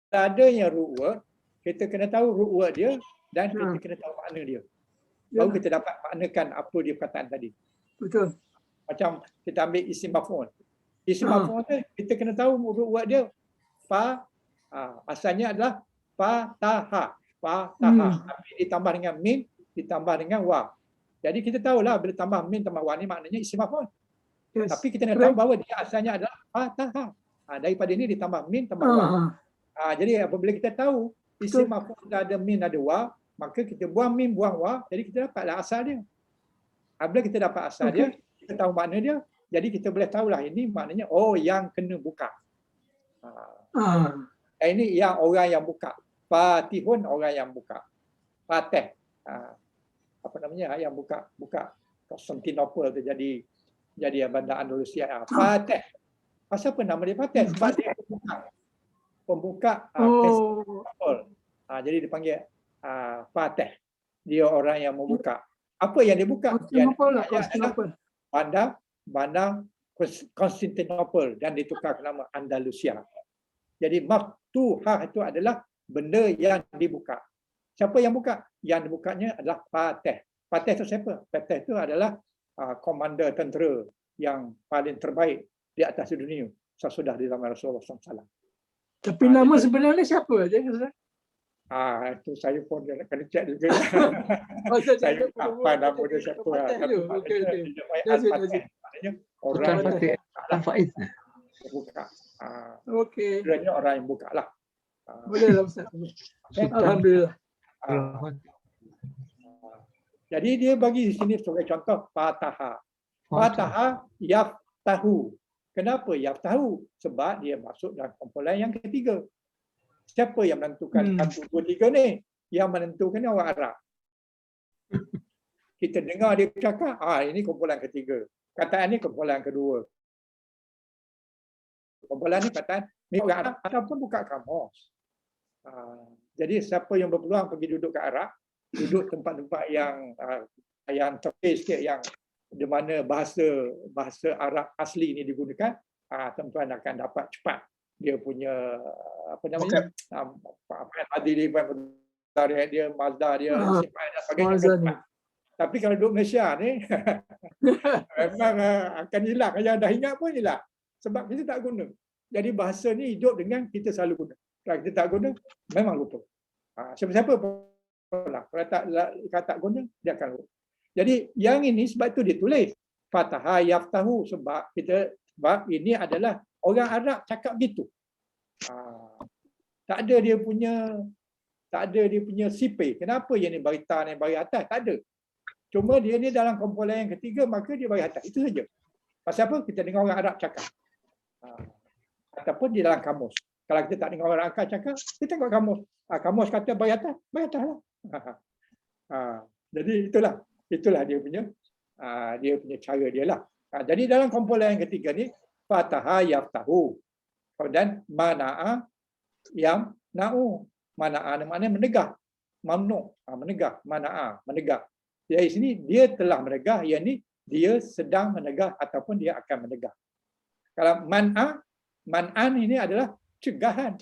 ada yang root word, kita kena tahu root word dia dan kita kena tahu makna dia. Baru kita dapat maknakan apa dia perkataan tadi. Betul. Macam kita ambil isim maf'ul. Isim maf'ul tu kita kena tahu root word dia. Asalnya adalah fataha. Tapi ditambah dengan mim, ditambah dengan waw. Jadi kita tahulah bila tambah mim tambah waw ni maknanya isim maf'ul. Tapi kita nak tahu bahawa dia asalnya adalah fataha. Daripada ini ditambah mim tambah waw. Jadi apabila kita tahu isim maf'ul ada mim ada waw, maka kita buang mim buang waw, jadi kita dapatlah asal dia. Apabila kita dapat asal dia, kita tahu makna dia, jadi kita boleh tahulah ini maknanya yang kena buka. Ini yang orang yang buka. Fatihun orang yang buka. Fatih. Apa namanya yang buka Konstantinopel tu jadi bandar Andalusia. Fatih. Pasal apa nama dia Fatih? Sebab dia pembuka Konstantinopel. Jadi dipanggil Fatih. Dia orang yang membuka. Apa yang dia buka? Bandar Konstantinopel dan ditukar ke nama Andalusia. Jadi maftuhah itu adalah benda yang dibuka. Siapa yang buka? Yang dibukanya adalah Fatih. Fatih itu siapa? Fatih itu adalah komander tentera yang paling terbaik di atas dunia sesudah di zaman Rasulullah SAW. Tapi nama sebenarnya siapa? Itu saya pun kena cek juga. Masa Saya cakap apa nama dia siapa. Tapi Okey, okey. dia baik That's it, Al-Fatih. that's it. Maknanya Bukan orang Fatih, Alam Faiz. yang buka. Okey. Kiranya orang yang buka lah. Boleh lah Ustaz. Sultan Alhamdulillah. Jadi dia bagi di sini sebagai contoh Fataha. Fataha yaftahu. Kenapa yaftahu? Sebab dia masuk dalam kumpulan yang ketiga. Siapa yang menentukan 1, 2, 3 ni? Yang menentukan ni orang Arab. Kita dengar dia cakap, ini kumpulan ketiga. Kataan ni kumpulan kedua. Kumpulan ni kataan ni orang Arab ataupun buka kamus. Jadi siapa yang berpeluang pergi duduk kat Arab, duduk tempat-tempat yang terpilih sikit, yang di mana bahasa Arab asli ni digunakan, tuan-tuan akan dapat cepat dia punya apa namanya, Adili dia, Mazda dia, dan sebagainya. Tapi kalau duduk Malaysia ni memang akan hilang. Yang dah ingat pun hilang. Sebab kita tak guna. Jadi bahasa ni hidup dengan kita selalu guna. Kalau kita tak guna, memang lupa. Siapa-siapa pun lah. Kalau tak guna, dia akan lupa. Jadi yang ini sebab tu dia tulis Fataha yaftahu, sebab ini adalah orang Arab cakap gitu. Tak ada dia punya sipir. Kenapa yang ni bagi ta, ni bagi atas? Tak ada. Cuma dia ni dalam kumpulan yang ketiga, maka dia bagi atas. Itu saja. Pasal apa? Kita dengar orang Arab cakap. Ataupun di dalam kamus. Kalau kita tak dengar orang Arab cakap, kita tengok kamus. Kamus kata bagi atas lah. Jadi itulah dia punya cara dia lah. Jadi dalam kumpulan yang ketiga ni, Fataha yaftahu. Kemudian mana'a yang na'u. Mana'a maknanya menegah. Mamnu, menegah. Mana'a, menegah. Dari sini dia telah menegah, yang ni dia sedang menegah ataupun dia akan menegah. Kalau man'an ini adalah cegahan.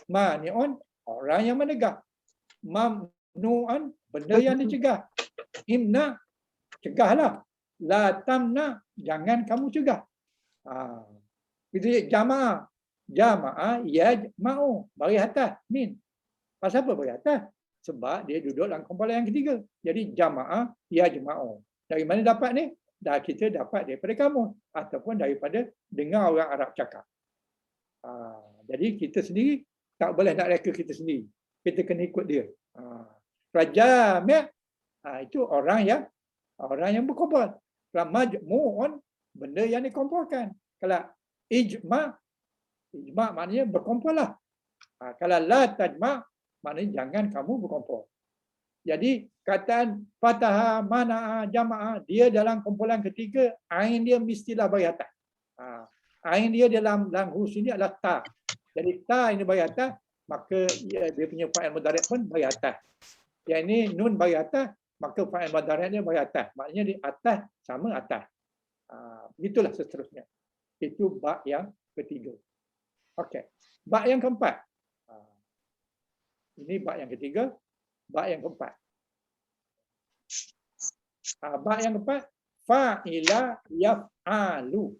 Mani'un, orang yang menegah. Mamnu'an, benda yang dicegah. Imna, cegahlah. La tamna, jangan kamu cegah. Itu jamaah. Jamaah yajma'u, bagi atas, min. Pasal apa bagi atas? Sebab dia duduk dalam kumpulan yang ketiga. Jadi jamaah yajma'u. Dari mana dapat ni? Kita dapat daripada kamu ataupun daripada dengar orang Arab cakap. Jadi kita sendiri tak boleh nak reka kita sendiri. Kita kena ikut dia. Rajami' itu orang yang berkumpul. Kalau majmu'un, benda yang dikumpulkan. Kalau ijma' maknanya berkumpul lah. Kalau la tajma' maknanya jangan kamu berkumpul. Jadi kataan Fataha, Mana'a, Jama'a, dia dalam kumpulan ketiga, ain dia mestilah bagi atas. Ain dia dalam huruf ini adalah ta. Jadi ta ini bagi atas, maka dia punya fa'il mudhari' pun bagi atas. Yang ini nun bagi atas, maka fa'il mudhari' bagi atas. Maknanya di atas sama atas. Begitulah seterusnya. Itu bab yang ketiga. Okey. Bab yang keempat. Ini bab yang ketiga. Bab yang keempat. Bab yang keempat, fa'ila yaf'alu.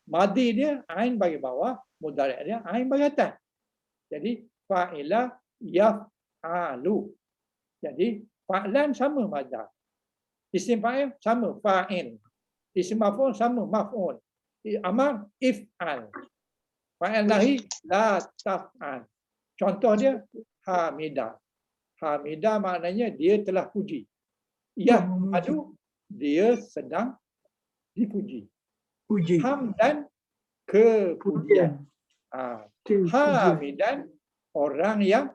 Madi dia ain bagi bawah, mudhari' dia ain bagi atas. Jadi fa'ila yaf'alu. Jadi fa'lan sama madhar. Isim fa'il sama fa'il. Isim maf'ul sama maf'ul. Amar if'al. Fa'il nahi la taf'al. Contoh dia hamidah. Hamidah maknanya dia telah puji. Yahmadu, dia sedang dipuji. Hamdan, kepujian. Hamidan, orang yang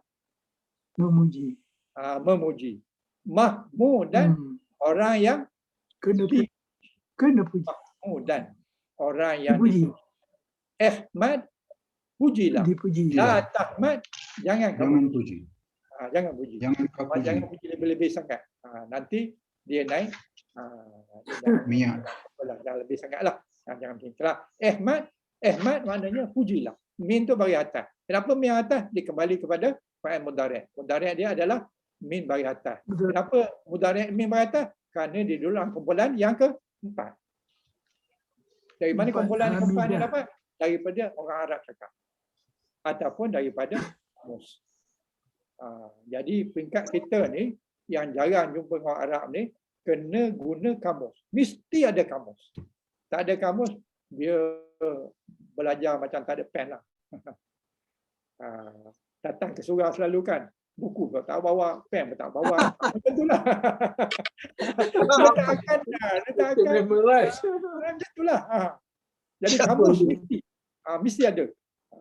memuji. Mahmudan, orang yang kena puji. Mahmudan, orang yang dipuji. Ahmad, pujilah. La tahmad, jangan puji. Jangan puji. Jangan puji lebih-lebih sangat. Nanti dia naik. Dah lebih sangatlah. Jangan puji. Ahmad maknanya pujilah. Min tu bagi atas. Kenapa min atas? Dia kembali kepada fa'il mudhari'. Mudhari' dia adalah min bagi atas. Kenapa mudhari' min bagi atas? Kerana dia dulu dalam kumpulan yang keempat. Dari mana kumpulan keempat ni dapat? Daripada orang Arab cakap. ataupun daripada kamus. Jadi peringkat kita ni yang jarang jumpa orang Arab ni kena guna kamus. Mesti ada kamus. Tak ada kamus, dia belajar macam tak ada pen lah. Datang ke surau selalu kan, buku pun tak bawa, pen pun tak bawa. Macam tu lah. Dia tak akan macam tu lah. Jadi kamus mesti ada.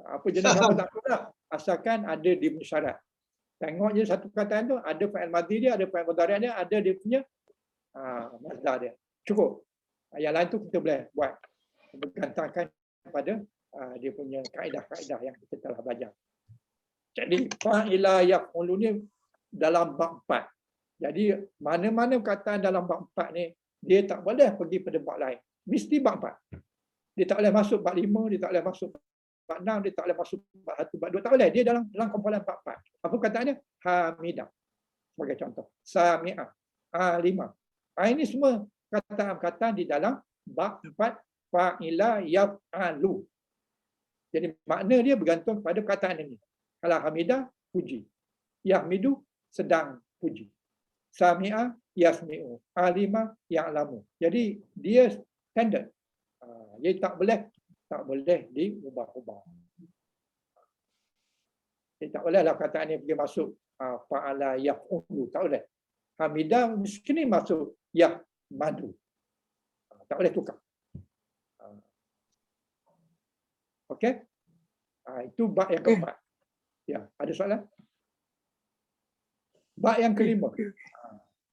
Apa jenis kamus tak apa lah. Asalkan ada di syarat. Tengok je satu kataan tu, ada fa'il madhi dia, ada fa'il mudhari' dia, ada dia punya mazhar dia. Cukup. Yang lain tu kita boleh buat. Bergantungkan kepada dia punya kaedah-kaedah yang kita telah belajar. Jadi fa'ila yaf'ulu ni dalam bab 4. Jadi mana-mana kataan dalam bab 4 ni, dia tak boleh pergi pada bab lain. Mesti bab 4. Dia tak boleh masuk bab 5, dia tak boleh masuk bab 6, dia tak boleh masuk bab 1, bab 2. Tak boleh. Dia dalam kumpulan bab 4. Apa kataannya? Hamidah. Sebagai contoh. Sami'ah. Alimah. Ini semua kataan-kataan di dalam bab 4 fa'ila yaf'alu. Jadi makna dia bergantung pada perkataan ini. Kalau hamidah, puji. Yahmidu, sedang puji. Sami'ah, yasmi'u. Alimah, ya'lamu. Jadi dia standard. Dia tak boleh diubah-ubah. Dia tak bolehlah perkataan ini pergi masuk fa'ala yaf'ulu. Tak boleh. Hamidah mesti masuk yahmadu. Tak boleh tukar. Okey? Itu bab yang keempat. Ya, ada soalan? Bab yang kelima.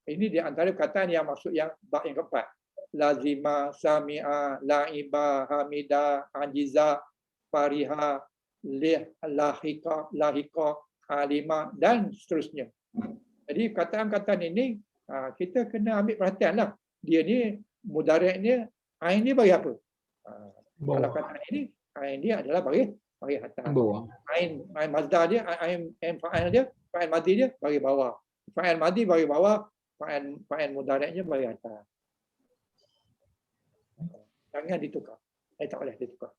Ini di antara perkataan yang masuk yang bab yang keempat. Lazima, sami'a, la'iba, hamida, ajiza, fariha, lahika, alima dan seterusnya. Jadi perkataan-perkataan ini kita kena ambil perhatian lah. Dia ni mudhari'-nya, ain dia bagi apa? Kalau perkataan ini, ain dia adalah bagi atas. Ain mazda dia, ain fa'il dia, fa'il madhi dia bagi bawah. Fa'il madhi bagi bawah, fa'il mudhari'-nya bagi atas. Jangan ditukar. Tak boleh ditukar.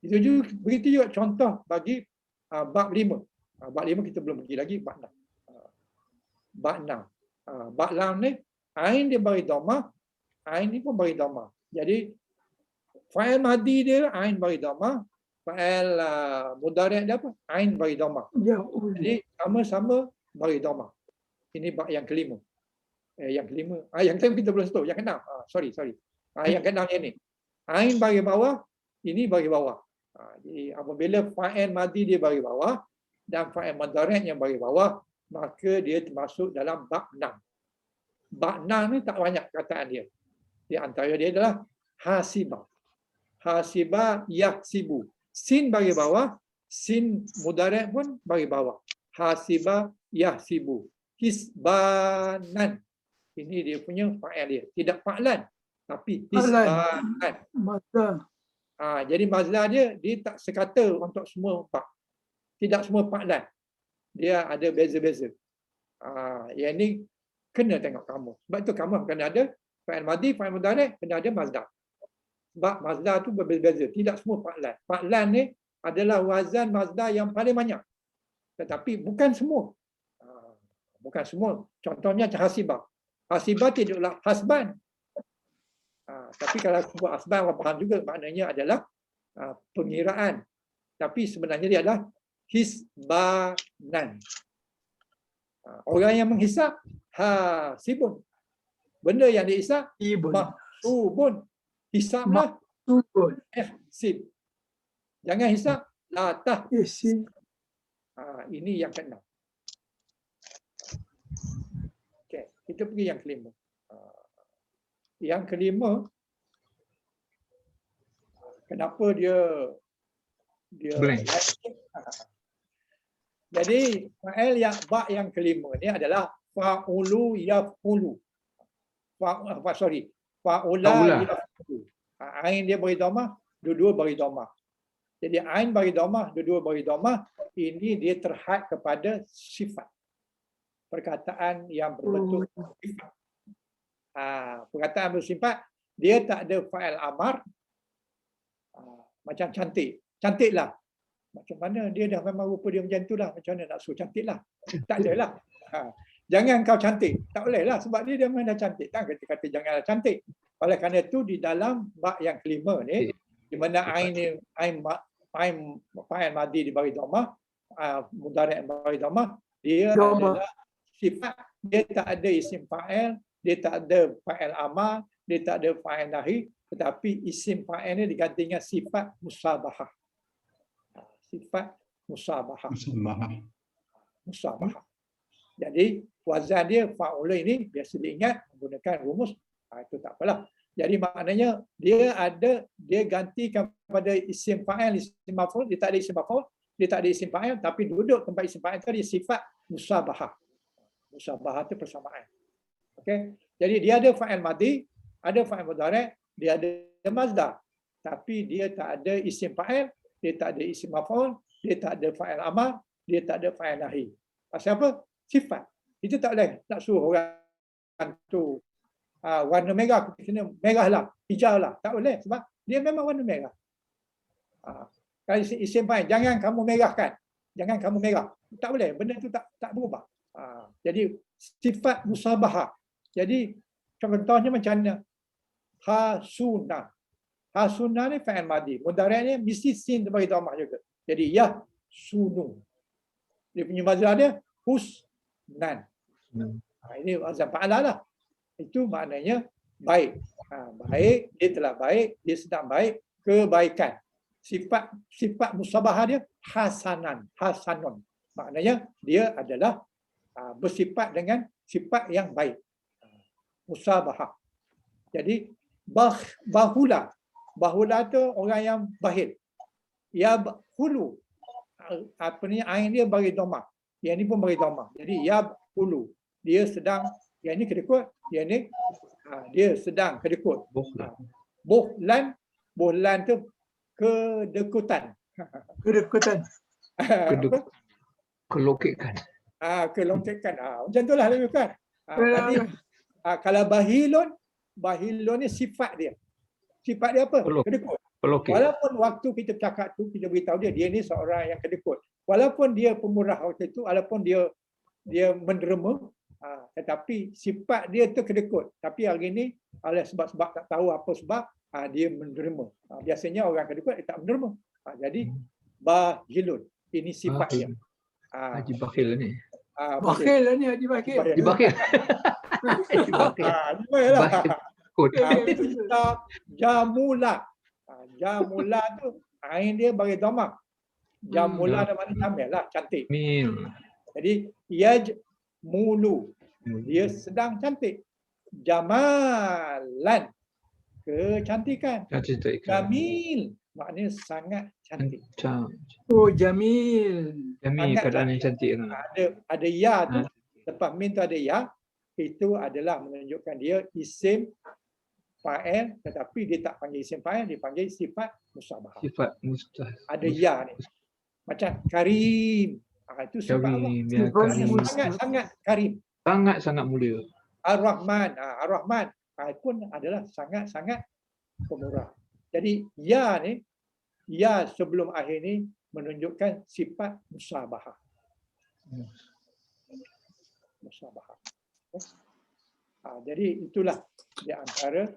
Itu juga, begitu juga contoh bagi bab 5. Bab 5 kita belum pergi lagi, bab 6. Bab 6. Bab 6 ni, ain dia bagi dhamma, ain ni pun bagi dhamma. Jadi, fa'il madhi dia, ain bagi dhamma. Fa'il mudhari' dia apa? Ain bagi dhamma. Jadi, sama-sama bagi dhamma. Ini bab yang kelima. Yang kelima. Yang kelima kita belum sentuh. Yang keenam. Sorry. Yang keenam yang ni. Ain bagi bawah, ini bagi bawah. Jadi apabila fa'il madhi dia bagi bawah dan fa'il mudhari' yang bagi bawah, maka dia termasuk dalam bab 6. Bab 6 ni tak banyak kataan dia. Di antara dia adalah hasibah. Hasibah yaksibu. Sin bagi bawah, sin mudhari' pun bagi bawah. Hasibah yahsibu. Hisbanan. Ini dia punya fa'il dia. Tidak fa'lan, tapi hisbanan. Jadi mazhar dia tak sekata untuk semua empat. Tidak semua fa'lan. Dia ada beza-beza. Yang ni kena tengok kamu. Sebab itu kamu kena ada fa'il madhi, fa'il mudhari', kena ada mazhar. Sebab mazhar tu berbeza-beza. Tidak semua fa'lan. Fa'lan ni adalah wazan mazhar yang paling banyak. Tetapi bukan semua. Bukan semua. Contohnya hasibah. Hasibah tidaklah hasban. Tapi kalau sebut hasban, orang faham juga maknanya adalah pengiraan. Tapi sebenarnya dia adalah hisbanan. Orang yang menghisap, hasibun. Benda yang dihisap, mahsubun. Hisaplah, ihsib. Jangan hisap, la tahsib. Ini yang keenam. Okay, kita pergi yang kelima. Yang kelima, kenapa dia jadi fa'il yang bab yang kelima ni adalah fa'ulu yaf'ulu. Fa'ula yaf'ulu. Ain dia bagi dhammah, dua-dua bagi dhammah. Jadi ain bagi dhammah, dua-dua bagi dhammah, ini dia terhad kepada sifat. Perkataan yang berbentuk sifat. Perkataan bersifat, dia tak ada fa'il amar. Macam cantik. Cantiklah. Macam mana dia dah memang rupa dia macam tu lah. Macam mana nak suruh cantik lah. Tak ada lah. Jangan kau cantik. Tak boleh lah. Sebab dia memang dah cantik. Tak kata janganlah cantik. Oleh kerana itu di dalam bab yang kelima ni, di mana ain fa'il madhi dibagi dhammah, mudhari' dibagi dhammah, dia adalah sifat, dia tak ada isim fa'il, dia tak ada fa'il amar, dia tak ada fa'il nahi, tetapi isim fa'il ni diganti dengan sifat musabahah. Sifat musabahah. Musabahah. Jadi wazan dia fa'ula ini biasa diingat menggunakan rumus. Itu tak apalah. Jadi maknanya dia gantikan pada isim fa'il, isim maf'ul, dia tak ada isim maf'ul, dia tak ada isim fa'il, tapi duduk tempat isim fa'il tadi sifat musabahah. Musabahah itu persamaan. Okey. Jadi dia ada fa'il madhi, ada fa'il mudhari', dia ada mazdar, tapi dia tak ada isim fa'il, dia tak ada isim maf'ul, dia tak ada fa'il amar, dia tak ada fa'il nahi. Pasal apa? Sifat. Itu tak boleh nak suruh orang tu warna merah, kena merah lah, hijau lah. Tak boleh sebab dia memang warna merah. Kalau isim fa'il, jangan kamu merahkan. Jangan kamu merah. Tak boleh. Benda tu tak berubah. Jadi sifat musabahah. Jadi contohnya macam mana? Hasuna. Hasuna ni fa'il madhi. Mudhari' ni mesti sin terbagi dhammah juga. Jadi ya sunu. Dia punya mazdar dia husnan. Ini wazan fa'ala lah. Itu maknanya baik. Baik, dia telah baik, dia sedang baik, kebaikan. Sifat musabahah dia hasanan, hasanun. Maknanya dia adalah bersifat dengan sifat yang baik. Musabahah. Jadi bahula. Bahula tu orang yang bahil. Ya hulu. Apa ni, ain dia bagi dhammah. Yang ni pun bagi dhammah. Jadi ya hulu. Dia sedang, yang ni kedekut, yang ni dia sedang kedekut. Buhlan. Buhlan tu kedekutan. Kedekutan. Kelokekan. Kelongkekan. Macam itulah lebih kan. Tadi kalau bahilun ni sifat dia. Sifat dia apa? Kedekut. Walaupun waktu kita cakap tu kita beritahu dia ni seorang yang kedekut. Walaupun dia pemurah waktu itu, walaupun dia menderma, tetapi sifat dia tu kedekut. Tapi hari ni oleh sebab-sebab tak tahu apa sebab, dia menderma. Biasanya orang kedekut dia tak menderma. Jadi bahilun. Ini sifat dia. Haji Bakhil ni. Bakhil lah ni, Haji Bakhil. Haji Bakhil. Haji Bakhil. Jamula. Jamula tu ain dia bagi dhammah. Jamula dah makna jamil lah, cantik. Jadi yajmulu. Dia sedang cantik. Jamalan. Kecantikan. Jamil. Maknanya sangat cantik. Oh, jamil. Jamil keadaan yang cantik. Ada ya tu. Lepas min tu ada ya. Itu adalah menunjukkan dia isim fa'il, tetapi dia tak panggil isim fa'il, dia panggil sifat musabahah. Sifat mustah. Ada ya ni. Macam karim. Itu sifat Allah. Sangat karim. Sangat mulia. Ar-Rahman. Ar-Rahman pun adalah sangat pemurah. Jadi ya ni, ya sebelum akhir ni menunjukkan sifat musabahah. Musabahah. Jadi itulah di antara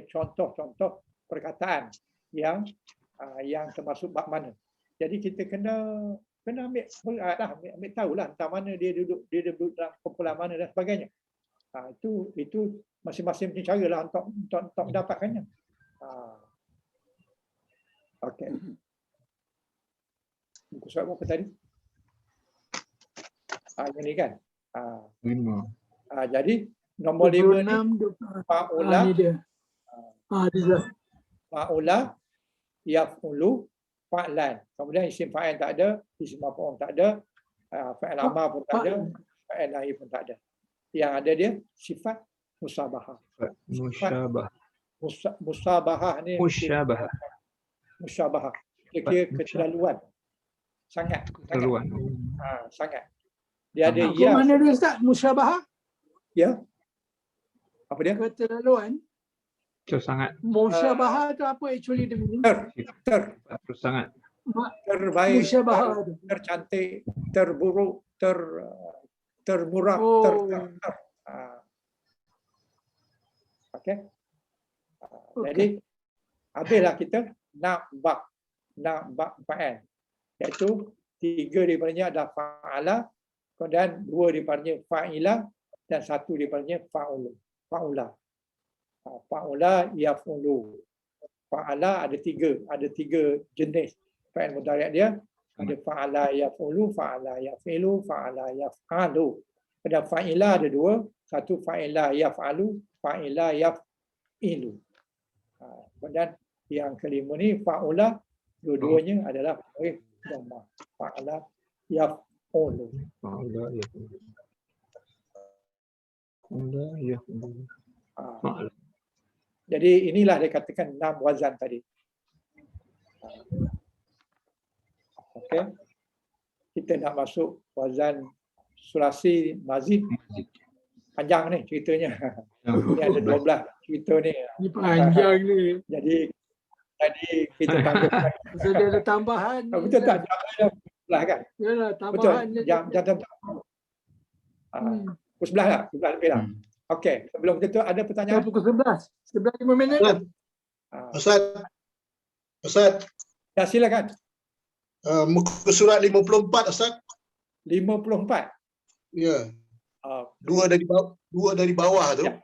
contoh-contoh perkataan yang termasuk bab mana. Jadi kita kena ambil tahulah tentang mana dia duduk dalam kumpulan mana dan sebagainya. Itu masing-masing punya caralah untuk mendapatkannya. Okey. Muka surat apa tadi? Yang ni kan? 5. Jadi nombor 5 ni fa'ula. Fa'ula yaf'ulu fa'lan. Kemudian isim fa'il tak ada, isim maf'ul tak ada, fa'il amar pun tak ada, fa'il nahi pun tak ada. Yang ada dia sifat musabahah. Musabahah ni musyabahah. Dia keterlaluan. Sangat. Sangat. Dia ada ya. Mana dia Ustaz? Musyabahah? Ya. Apa dia? Keterlaluan. Sangat. Musyabahah tu apa actually dia meaning? Ter. Sangat. terbaik, Musyabahah. tercantik, terburuk, termurah, Oh. Okey. Okey. Jadi habislah kita nak bab fa'al. Iaitu 3 daripadanya ada fa'ala, kemudian 2 daripadanya fa'ila dan 1 daripadanya fa'ula. Fa'ula yaf'ulu. Fa'ala ada 3 jenis fa'il mudhari' dia. Ada fa'ala yaf'ulu, fa'ala yaf'ilu, fa'ala yaf'alu. Pada fa'ila ada 2, satu fa'ila yaf'alu, fa'ila yaf'ilu. Kemudian yang kelima ni fa'ula, dua-duanya adalah dhamma. Fa'ala yaf'ulu. Jadi inilah dia katakan 6 wazan tadi. Okey. Kita nak masuk wazan sulasi mazid. Panjang ni ceritanya. Ini ada 12 cerita ni. Ini panjang ni. Jadi kita tangguhkan. Sudah ada tambahan. Betul tak? Jam dah 11 kan? Yalah, Betul. tambahan. Jam pukul 11 lah. 11 lebih lah. Okey. Sebelum itu ada pertanyaan? Pukul 11. 11:05 minit. Ustaz. Ya, silakan. Muka surat 54 Ustaz. 54. Ya. Dua dari bawah tu. Ya.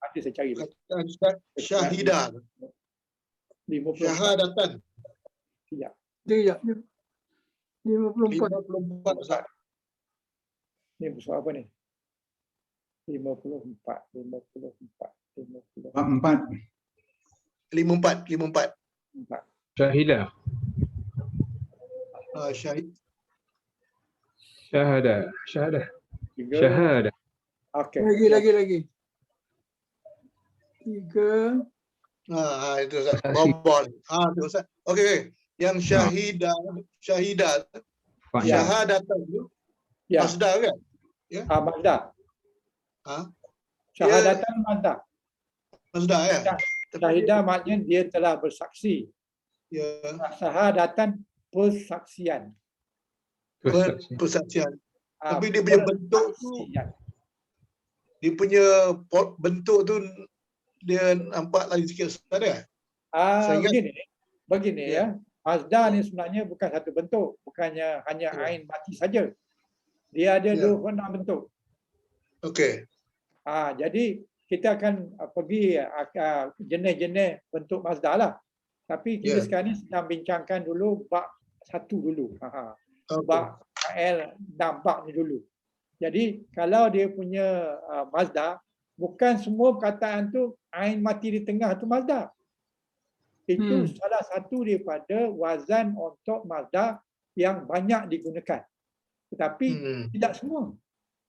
Nanti saya cari. Ustaz, syahidah. 54. Syahadatan. Ya. Ya. 54. 54 Ustaz. Ni soal apa ni? 54. 54. Syahidah. Syahadah. Okey. Lagi. 3. Itu Ustaz. Bawah. Itu Ustaz. Okey. Yang syahidah. Syahadatan tu Ya. masdar kan? Ya. Mazda. Ha? Syahadatan mazda. Masdar ya. Syahidah maknanya dia telah bersaksi. Ya. Syahadatan persaksian. Persaksian. Tapi dia punya bentuk tu, dia punya bentuk tu dia nampak lain sikit Ustaz ya. Begini ya. Mazda ni sebenarnya bukan satu bentuk, bukannya hanya ain mati saja. Dia ada 26 bentuk. Okey. Jadi kita akan pergi jenis-jenis bentuk Mazda lah. Tapi kita sekarang ni sedang bincangkan dulu bab 1 dulu. Bab fa'il dan bab ni dulu. Jadi kalau dia punya Mazda, bukan semua perkataan tu ain mati di tengah tu Mazda. Itu salah satu daripada wazan untuk Mazda yang banyak digunakan. Tetapi tidak semua.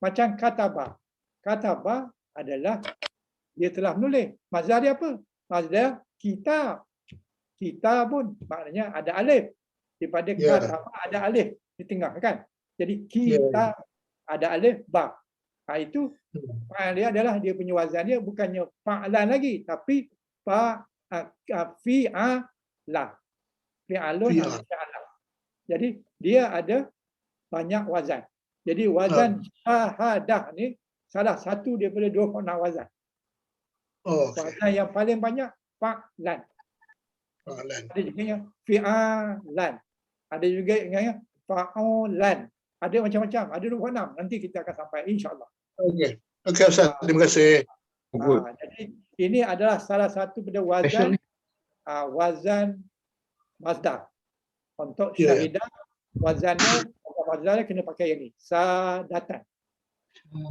Macam kataba. Kataba adalah dia telah menulis. Mazda dia apa? Mazda kitab. Kitabun maknanya ada alif. Daripada kataba ada alif di tengah kan. Jadi kita ada alif ba. Itu fa'al dia adalah dia punya wazan dia bukannya fa'lan lagi tapi fi'ala. Fi'alun atau fi'ala. Jadi dia ada banyak wazan. Jadi wazan syahadah ni salah satu daripada 26 wazan. Wazan yang paling banyak fa'lan. Ada juga yang fi'alan. Ada juga yang fa'ulan. Ada macam-macam. Ada 26. Nanti kita akan sampai insya-Allah. Okey. Okey Ustaz, terima kasih. Jadi ini adalah salah satu pada wazan wazan Mazda. Untuk syahidah wazannya kena pakai yang ni. Sadatan.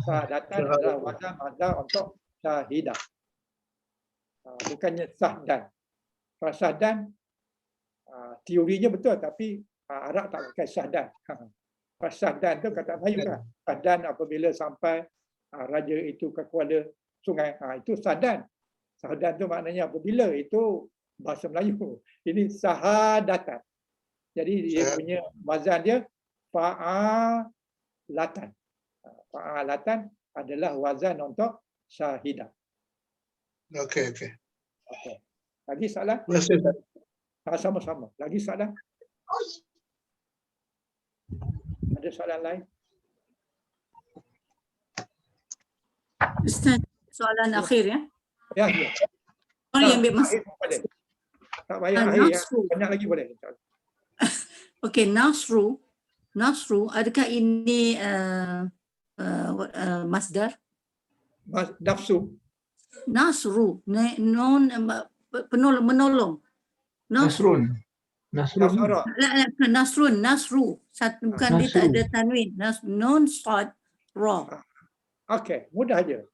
Sadatan adalah wazan Mazda untuk syahidah. Bukannya sahdan. Kalau sahdan teorinya betul tapi Arab tak pakai sahdan. Sahdan tu kata Melayu kan. Sahdan apabila sampai raja itu ke kuala sungai. Itu sahdan. Sahdan tu maknanya apabila itu bahasa Melayu. Ini sahadatan. Jadi dia punya wazan dia fa'alatan. Fa'alatan adalah wazan untuk syahidah. Okey. Lagi soalan? Terima kasih. Sama-sama. Lagi soalan? Ada soalan lain? Ustaz, soalan akhir ya. Ya, ya. Boleh ambil masa. Akhir boleh. Tak payah akhir ya. Nasru. Banyak lagi boleh. Okey, Nasru, adakah ini masdar? Nafsu. Nasru, non menolong. Nasrun. Nasara. Bukan Nasru. Bukan dia tak ada tanwin. Non sad ra. Okey, mudah aja.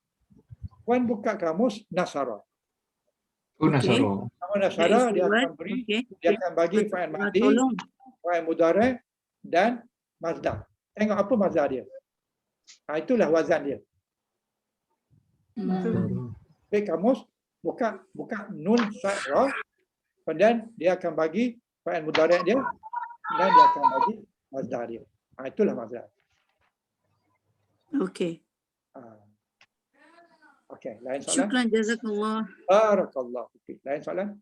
Puan buka kamus Nasara. Oh, Nasara. Nama Nasara dia akan beri, dia akan bagi fa'il madhi, fa'il mudhari' dan mazdar. Tengok apa mazdar dia. Itulah wazan dia. Baik, kamus buka nun sad ra, kemudian dia akan bagi fa'il mudhari' dia dan dia akan bagi mazdar dia. Itulah mazdar. Okey. Okey, lain soalan? Syukran, jazakallah. Barakallah. Lain soalan?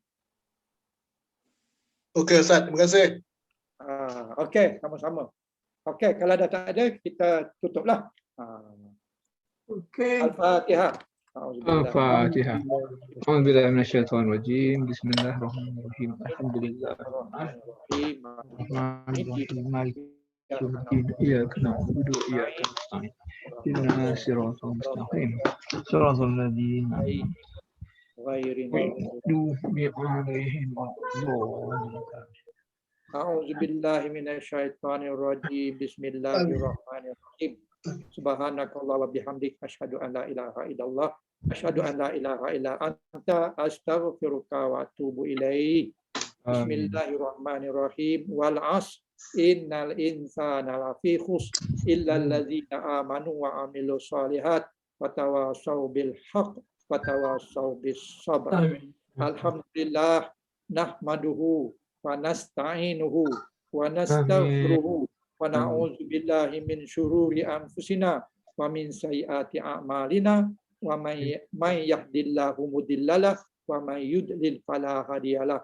Okey Ustaz, terima kasih. Okey, sama-sama. Okey, kalau dah tak ada, kita tutuplah. Okey. Al-Fatihah. Al-Fatihah. A'udzubillahi minasyaitonir rajim. Bismillahirrahmanirrahim. Alhamdulillah. Iyyaka na'budu wa iyyaka nasta'in. Ihdinas siratal mustaqim. Siratal ladzina ghairil alaihim waladdallin. A'udzu billahi minasyaitonir rajim. Bismillahirrahmanirrahim. Subhanakallah wa bihamdik asyhadu an la ilaha illallah asyhadu an la ilaha illa anta astaghfiruka wa atubu ilaik. Bismillahirrahmanirrahim. Wal 'asr innal insana lafi khusr illa alladzina amanu wa amilus solihat wa tawassaw bil haqq wa tawassaw bis sabr. Alhamdulillah nahmaduhu wa nasta'inuhu wa nastaghfiruhu wa na'udzu billahi min syururi anfusina wa min sayyiati a'malina wa may yahdihillahu mudhillalah wa may yudlil fala hadiyalah.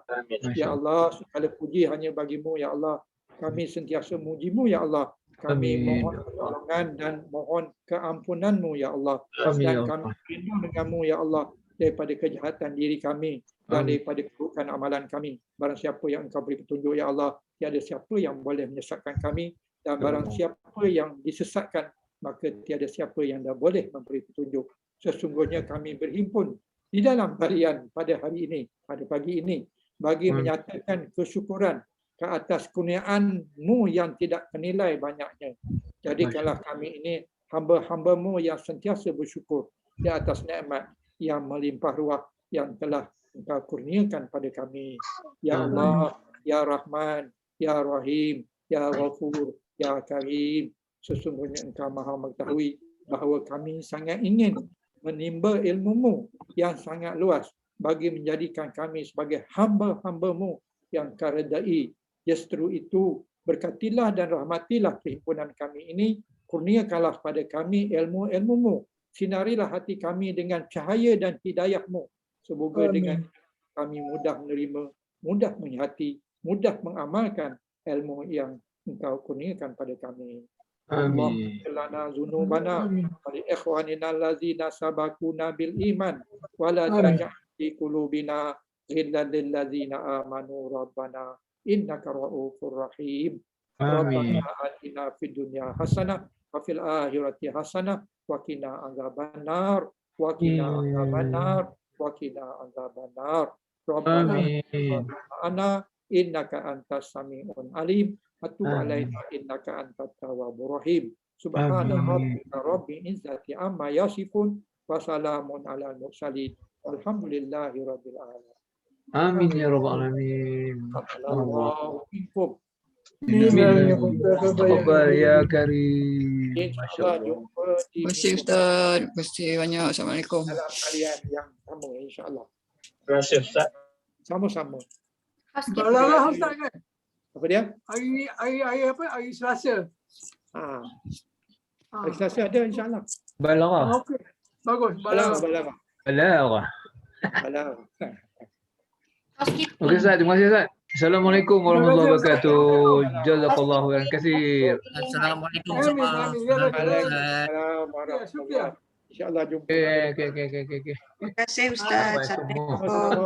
Ya Allah, segala puji hanya bagimu ya Allah. Kami sentiasa mujimu ya Allah. Kami mohon pertolongan dan mohon keampunanmu ya Allah. Dan kami rindu denganmu ya Allah daripada kejahatan diri kami dan daripada keburukan amalan kami. Barang siapa yang engkau beri petunjuk ya Allah, tiada siapa yang boleh menyesatkan kami, dan barang siapa yang disesatkan maka tiada siapa yang dah boleh memberi petunjuk. Sesungguhnya kami berhimpun di dalam tarian pada hari ini, pada pagi ini, bagi menyatakan kesyukuran ke atas kurniaan-Mu yang tidak ternilai banyaknya. Jadikanlah kami ini hamba-hamba-Mu yang sentiasa bersyukur di atas nikmat yang melimpah ruah yang telah Engkau kurniakan pada kami. Ya Allah, Ya Rahman, Ya Rahim, Ya Ghafur, Ya Karim. Sesungguhnya Engkau Maha mengetahui bahawa kami sangat ingin menimba ilmu-Mu yang sangat luas bagi menjadikan kami sebagai hamba-hamba-Mu yang Kau redai. Justru itu, berkatilah dan rahmatilah perhimpunan kami ini, kurniakanlah pada kami ilmu-ilmu-Mu, sinarilah hati kami dengan cahaya dan hidayah-Mu. Semoga dengan kami mudah menerima, mudah menghayati, mudah mengamalkan ilmu yang Engkau kurniakan pada kami. Amin. Lana zunubana wa li ikhwanina allazina sabaquna bil iman wa la taj'al fi qulubina ghillan lil ladzina amanu rabbana innaka ra'ufur rahim. Rabbana atina fid dunya hasanah wa fil akhirati hasanah wa qina adzabannar wa qina adzabannar wa qina adzabannar. Rabbana ana innaka antas sami'un alim wa tub alaina innaka antat tawwabur rahim. Subhana rabbika rabbil izzati amma yasifun wa salamun alal mursalin walhamdulillahi rabbil alamin. Amin ya rabbal alamin. Allahu minkum. Taqabbal ya karim. Insyaallah jumpa di Terima kasih Ustaz. Terima kasih banyak. Assalamualaikum. dalam kalian yang sambung insyaallah. Terima kasih Ustaz. Sama-sama. Balalah Ustaz kan? Apa dia? Hari apa? Hari Selasa. Hari Selasa ada insyaallah. Balarah. Okey. Bagus. Balarah. Balarah. Balarah. Okey Ustaz, terima kasih Ustaz. Assalamualaikum warahmatullahi wabarakatuh. Jazakallahu khairan katsir. Assalamualaikum Amin, semua. amin. Ya Rabbi. Waalaikumsalam Ya, warahmatullahi syukran. InsyaAllah jumpa. Okey. Terima kasih Ustaz. Assalamualaikum. Assalamualaikum.